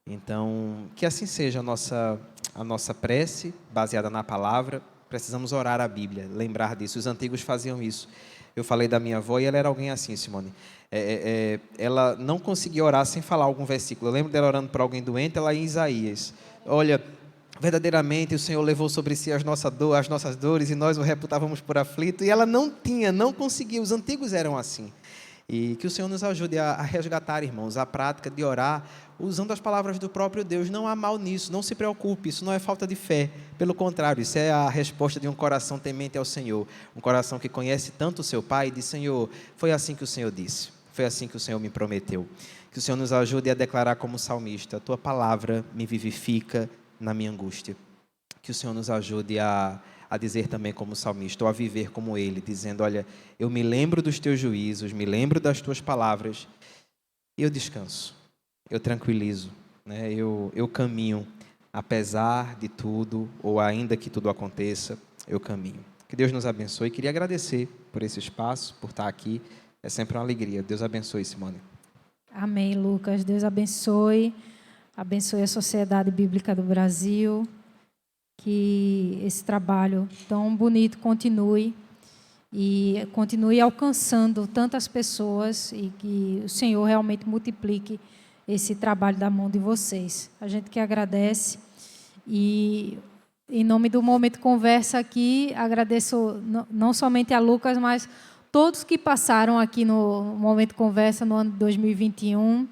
Então, que assim seja a nossa prece, baseada na palavra. Precisamos orar a Bíblia, lembrar disso. Os antigos faziam isso. Eu falei da minha avó e ela era alguém assim, Simone. Ela não conseguia orar sem falar algum versículo. Eu lembro dela orando por alguém doente, ela em Isaías. Olha, verdadeiramente o Senhor levou sobre si as nossas dores e nós o reputávamos por aflito. E ela não conseguia. Os antigos eram assim. E que o Senhor nos ajude a resgatar, irmãos, a prática de orar usando as palavras do próprio Deus. Não há mal nisso, não se preocupe, isso não é falta de fé. Pelo contrário, isso é a resposta de um coração temente ao Senhor. Um coração que conhece tanto o seu Pai e diz, Senhor, foi assim que o Senhor disse. Foi assim que o Senhor me prometeu. Que o Senhor nos ajude a declarar como salmista, a tua palavra me vivifica na minha angústia. Que o Senhor nos ajude a dizer também como salmista, ou a viver como ele, dizendo, olha, eu me lembro dos teus juízos, me lembro das tuas palavras, e eu descanso, eu tranquilizo, né? Eu caminho, apesar de tudo, ou ainda que tudo aconteça, eu caminho. Que Deus nos abençoe. Queria agradecer por esse espaço, por estar aqui. É sempre uma alegria. Deus abençoe, Simone. Amém, Lucas. Deus abençoe. Abençoe a Sociedade Bíblica do Brasil. Que esse trabalho tão bonito continue e continue alcançando tantas pessoas e que o Senhor realmente multiplique esse trabalho da mão de vocês. A gente que agradece e, em nome do Momento Conversa aqui, agradeço não somente a Lucas, mas todos que passaram aqui no Momento Conversa no ano de 2021.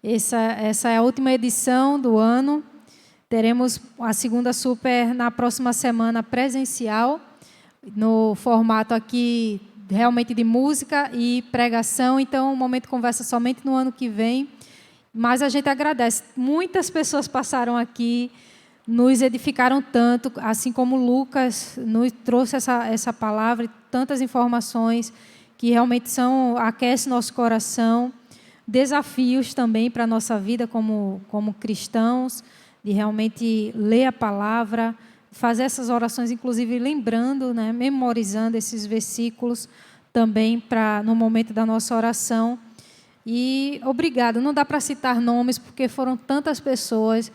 Essa é a última edição do ano. Teremos a segunda super na próxima semana presencial, no formato aqui realmente de música e pregação. Então, o Momento Conversa somente no ano que vem. Mas a gente agradece. Muitas pessoas passaram aqui, nos edificaram tanto, assim como Lucas nos trouxe essa palavra, tantas informações que realmente aquecem nosso coração. Desafios também para a nossa vida como cristãos, de realmente ler a palavra, fazer essas orações, inclusive lembrando, né, memorizando esses versículos também no momento da nossa oração. E obrigado, não dá para citar nomes, porque foram tantas pessoas,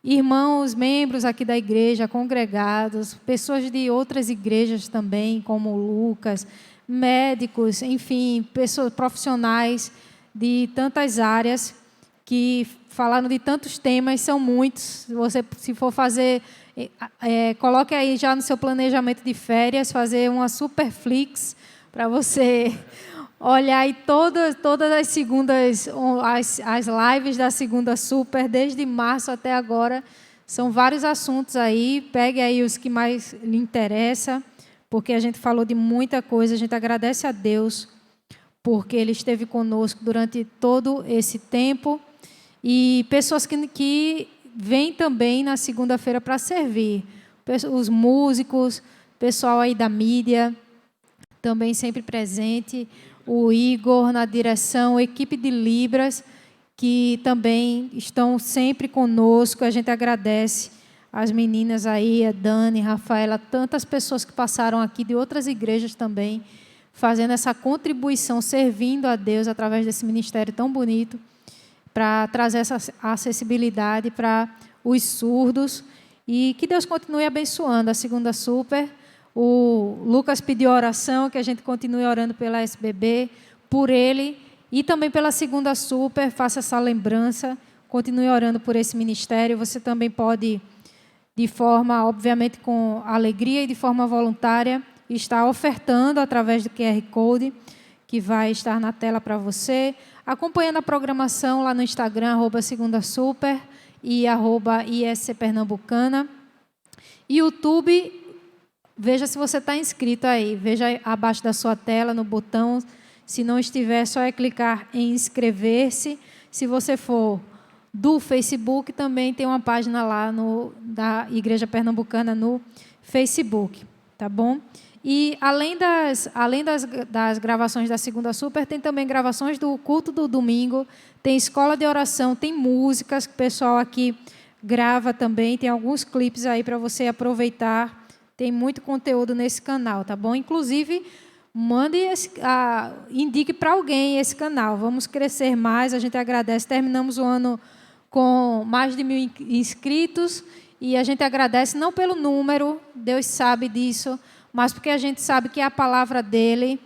irmãos, membros aqui da igreja, congregados, pessoas de outras igrejas também, como Lucas, médicos, enfim, pessoas profissionais de tantas áreas que falaram de tantos temas, são muitos. Você, se for fazer, coloque aí já no seu planejamento de férias, fazer uma Superflix para você olhar aí todas as segundas, as lives da segunda super, desde março até agora. São vários assuntos aí, pegue aí os que mais lhe interessam, porque a gente falou de muita coisa. A gente agradece a Deus, porque Ele esteve conosco durante todo esse tempo. E pessoas que vêm também na segunda-feira para servir. Os músicos, pessoal aí da mídia, também sempre presente. O Igor na direção, a equipe de Libras, que também estão sempre conosco. A gente agradece as meninas aí, a Dani, a Rafaela, tantas pessoas que passaram aqui de outras igrejas também, fazendo essa contribuição, servindo a Deus através desse ministério tão bonito, para trazer essa acessibilidade para os surdos. E que Deus continue abençoando a segunda super. O Lucas pediu oração, que a gente continue orando pela SBB, por ele, e também pela segunda super. Faça essa lembrança, continue orando por esse ministério. Você também pode, de forma, obviamente, com alegria e de forma voluntária, estar ofertando através do QR Code, que vai estar na tela para você, acompanhando a programação lá no Instagram, @segundasuper e @ISCPernambucana. YouTube, veja se você está inscrito aí, veja abaixo da sua tela, no botão. Se não estiver, só é clicar em inscrever-se. Se você for do Facebook, também tem uma página lá da Igreja Pernambucana no Facebook, tá bom? E além das gravações da segunda super, tem também gravações do culto do domingo, tem escola de oração, tem músicas que o pessoal aqui grava também, tem alguns clipes aí para você aproveitar. Tem muito conteúdo nesse canal, tá bom? Inclusive, indique para alguém esse canal. Vamos crescer mais, a gente agradece. Terminamos o ano com mais de 1.000 inscritos e a gente agradece não pelo número, Deus sabe disso, mas porque a gente sabe que é a palavra dele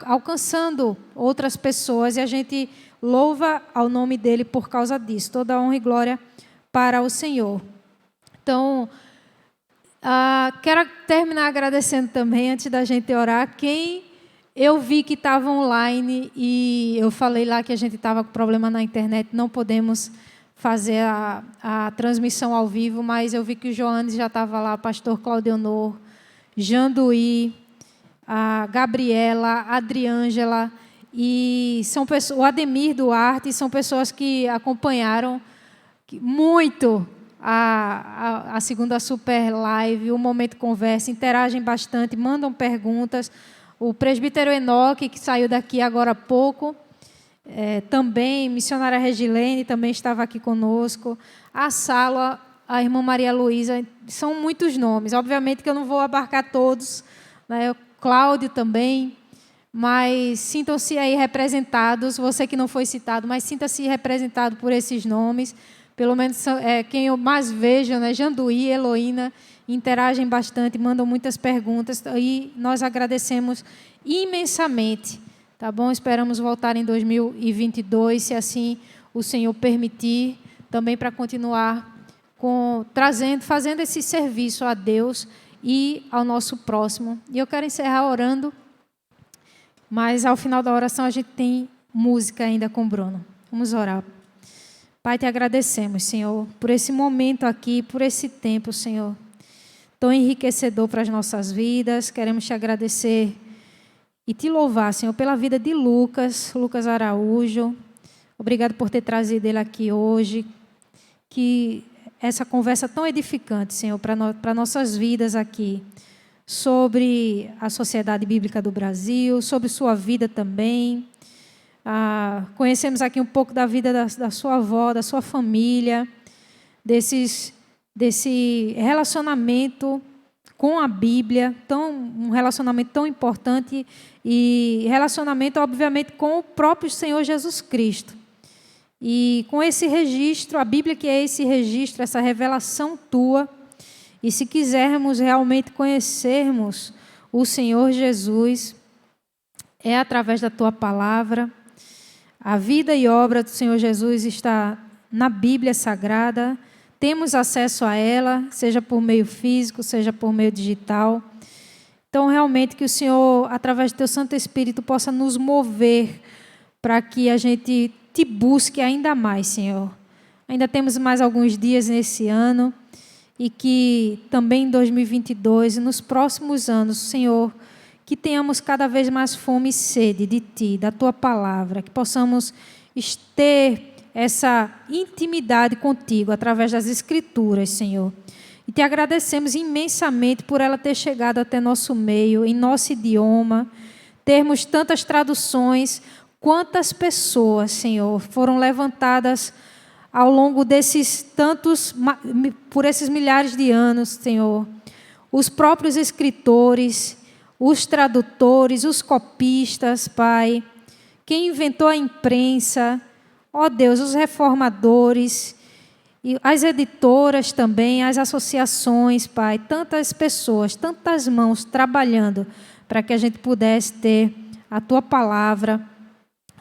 alcançando outras pessoas e a gente louva ao nome dele por causa disso. Toda a honra e glória para o Senhor. Então, quero terminar agradecendo também, antes da gente orar, quem eu vi que estava online e eu falei lá que a gente estava com problema na internet, não podemos fazer a transmissão ao vivo, mas eu vi que o Joanes já estava lá, pastor Claudionor, Janduí, a Gabriela, a Adriângela, e são pessoas, o Ademir Duarte, são pessoas que acompanharam muito a segunda super live, o Momento Conversa, interagem bastante, mandam perguntas. O presbítero Enoque, que saiu daqui agora há pouco, também, missionária Regilene, também estava aqui conosco. A Sala, a irmã Maria Luísa, são muitos nomes. Obviamente que eu não vou abarcar todos, né? O Cláudio também, mas sintam-se aí representados, você que não foi citado, mas sinta-se representado por esses nomes. Pelo menos quem eu mais vejo, né? Janduí, Heloína, interagem bastante, mandam muitas perguntas e nós agradecemos imensamente, tá bom? Esperamos voltar em 2022, se assim o Senhor permitir, também para continuar fazendo esse serviço a Deus e ao nosso próximo. E eu quero encerrar orando, mas ao final da oração a gente tem música ainda com o Bruno. Vamos orar. Pai, te agradecemos, Senhor, por esse momento aqui, por esse tempo, Senhor, tão enriquecedor para as nossas vidas. Queremos te agradecer e te louvar, Senhor, pela vida de Lucas Araújo. Obrigado por ter trazido ele aqui hoje. Que essa conversa tão edificante, Senhor, para nossas vidas aqui, sobre a Sociedade Bíblica do Brasil, sobre sua vida também. Conhecemos aqui um pouco da vida da sua avó, da sua família, desse relacionamento com a Bíblia, um relacionamento tão importante e relacionamento, obviamente, com o próprio Senhor Jesus Cristo. E com esse registro, a Bíblia que é esse registro, essa revelação tua, e se quisermos realmente conhecermos o Senhor Jesus, é através da tua palavra. A vida e obra do Senhor Jesus está na Bíblia Sagrada. Temos acesso a ela, seja por meio físico, seja por meio digital. Então, realmente, que o Senhor, através do teu Santo Espírito, possa nos mover para que a gente te busque ainda mais, Senhor. Ainda temos mais alguns dias nesse ano e que também em 2022 e nos próximos anos, Senhor, que tenhamos cada vez mais fome e sede de Ti, da Tua palavra, que possamos ter essa intimidade contigo através das Escrituras, Senhor. E te agradecemos imensamente por ela ter chegado até nosso meio, em nosso idioma, termos tantas traduções, quantas pessoas, Senhor, foram levantadas ao longo por esses milhares de anos, Senhor. Os próprios escritores, os tradutores, os copistas, Pai, quem inventou a imprensa, ó Deus, os reformadores, e as editoras também, as associações, Pai, tantas pessoas, tantas mãos trabalhando para que a gente pudesse ter a Tua palavra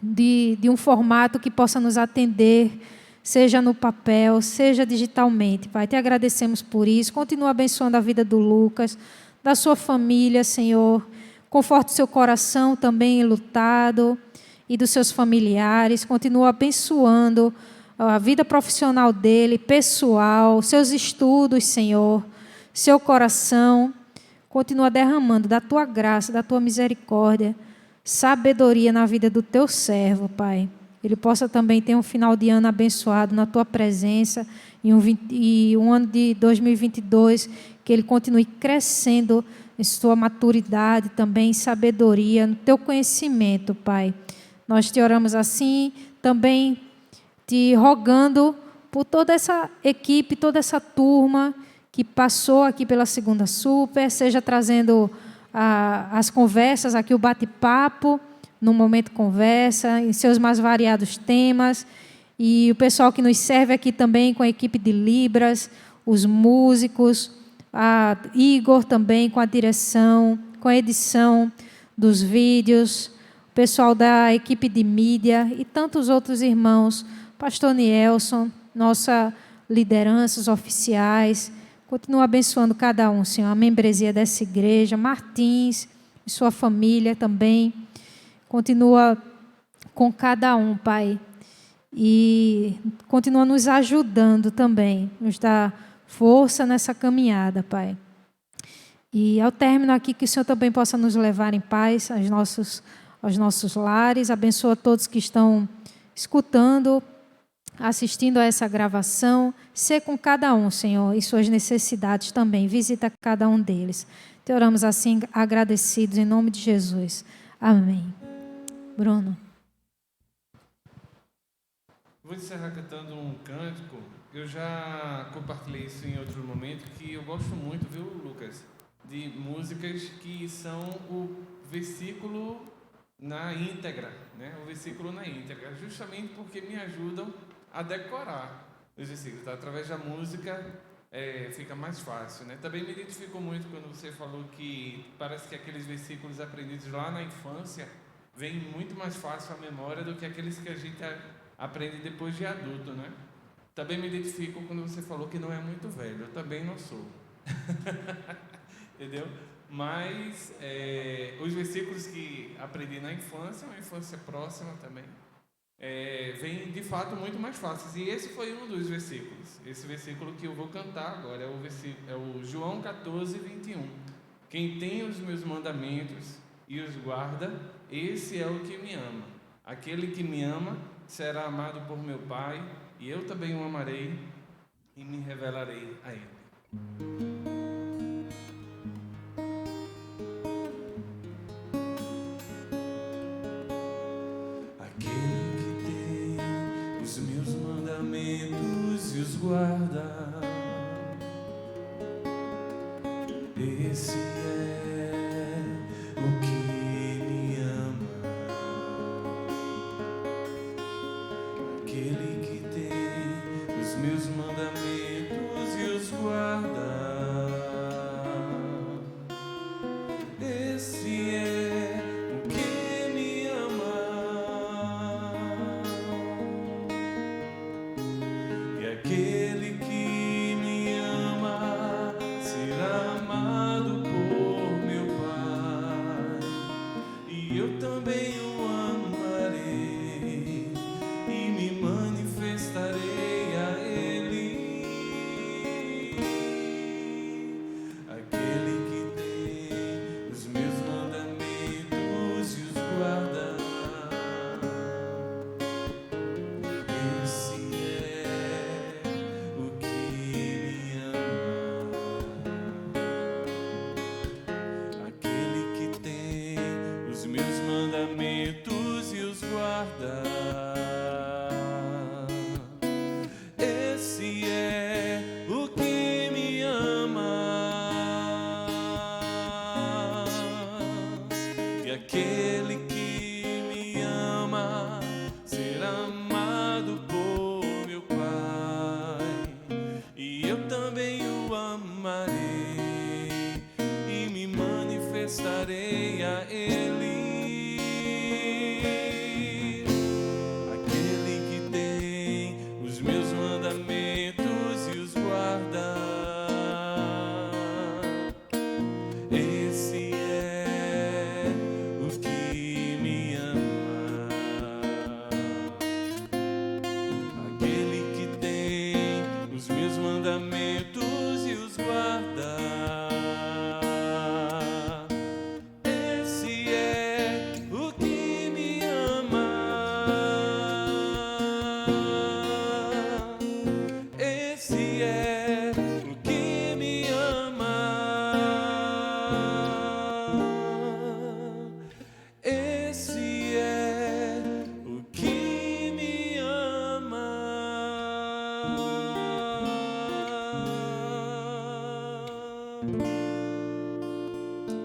de um formato que possa nos atender, seja no papel, seja digitalmente. Pai, te agradecemos por isso. Continua abençoando a vida do Lucas, da sua família, Senhor. Conforte o seu coração também enlutado e dos seus familiares. Continua abençoando a vida profissional dele, pessoal, seus estudos, Senhor, seu coração. Continua derramando da tua graça, da tua misericórdia, sabedoria na vida do teu servo, Pai. Ele possa também ter um final de ano abençoado na tua presença e um ano de 2022, que ele continue crescendo em sua maturidade também, em sabedoria, no teu conhecimento, Pai. Nós te oramos assim, também te rogando por toda essa equipe, toda essa turma que passou aqui pela Segunda Super, seja trazendo as conversas aqui, o bate-papo, no momento conversa, em seus mais variados temas, e o pessoal que nos serve aqui também com a equipe de Libras, os músicos, a Igor também com a direção, com a edição dos vídeos, o pessoal da equipe de mídia e tantos outros irmãos, pastor Nielson, nossa liderança, os oficiais. Continua abençoando cada um, Senhor, a membresia dessa igreja, Martins e sua família também. Continua com cada um, Pai. E continua nos ajudando também, nos dá força nessa caminhada, Pai. E ao término aqui, que o Senhor também possa nos levar em paz aos nossos lares. Abençoa todos que estão escutando, assistindo a essa gravação. Ser com cada um, Senhor, e suas necessidades também. Visita cada um deles. Te oramos assim, agradecidos, em nome de Jesus. Amém. Bruno. Vou encerrar cantando um cântico. Eu já compartilhei isso em outro momento, que eu gosto muito, viu, Lucas? De músicas que são o versículo na íntegra, né? O versículo na íntegra, justamente porque me ajudam a decorar os versículos. Através da música fica mais fácil, né? Também me identifico muito quando você falou que parece que aqueles versículos aprendidos lá na infância vêm muito mais fácil à memória do que aqueles que a gente aprende depois de adulto, né? Também me identifico quando você falou que não é muito velho. Eu também não sou. Entendeu? mas os versículos que aprendi na infância, uma infância próxima também, vêm de fato muito mais fáceis. E esse foi um dos versículos. Esse versículo que eu vou cantar agora é o João 14, 21. Quem tem os meus mandamentos e os guarda, esse é o que me ama. Aquele que me ama será amado por meu Pai, e eu também o amarei e me revelarei a ele. Aquele que tem os meus mandamentos e os guarda, esse é o que me ama. Aquele que tem os meus mandamentos e os guarda, esse é o que me ama. E aquele que me ama será amado por meu Pai, e eu também o amarei e me manifestarei a ele. Aquele que tem os meus mandamentos e os guarda, esse é o que me ama. Aquele que tem os meus mandamentos e os guarda, esse é o que me ama. E aquele que me ama será amado por meu Pai, e eu também o amarei e me manifestarei a ele. Aquele que tem os meus mandamentos e os guarda, esse é o que me ama. Aquele que tem os meus mandamentos e os guarda, esse é o que me ama. Esse é o que me ama. Esse é o que me ama.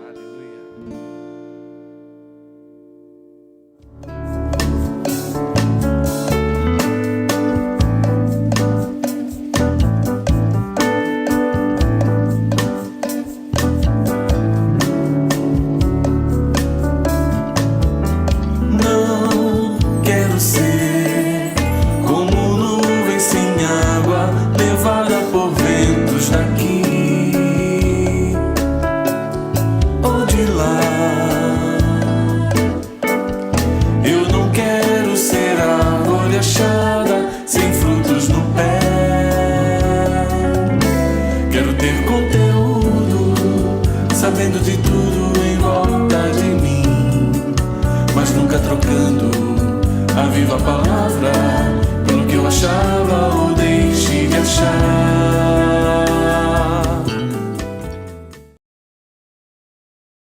Aleluia. Não quero ser como nuvem sem água, levada por ventos daqui ou de lá. Eu não quero ser árvore achada, sem frutos no pé. Quero ter conteúdo, sabendo de tudo em volta de mim, mas nunca trocando a viva palavra pelo que eu achava ou deixe de achar.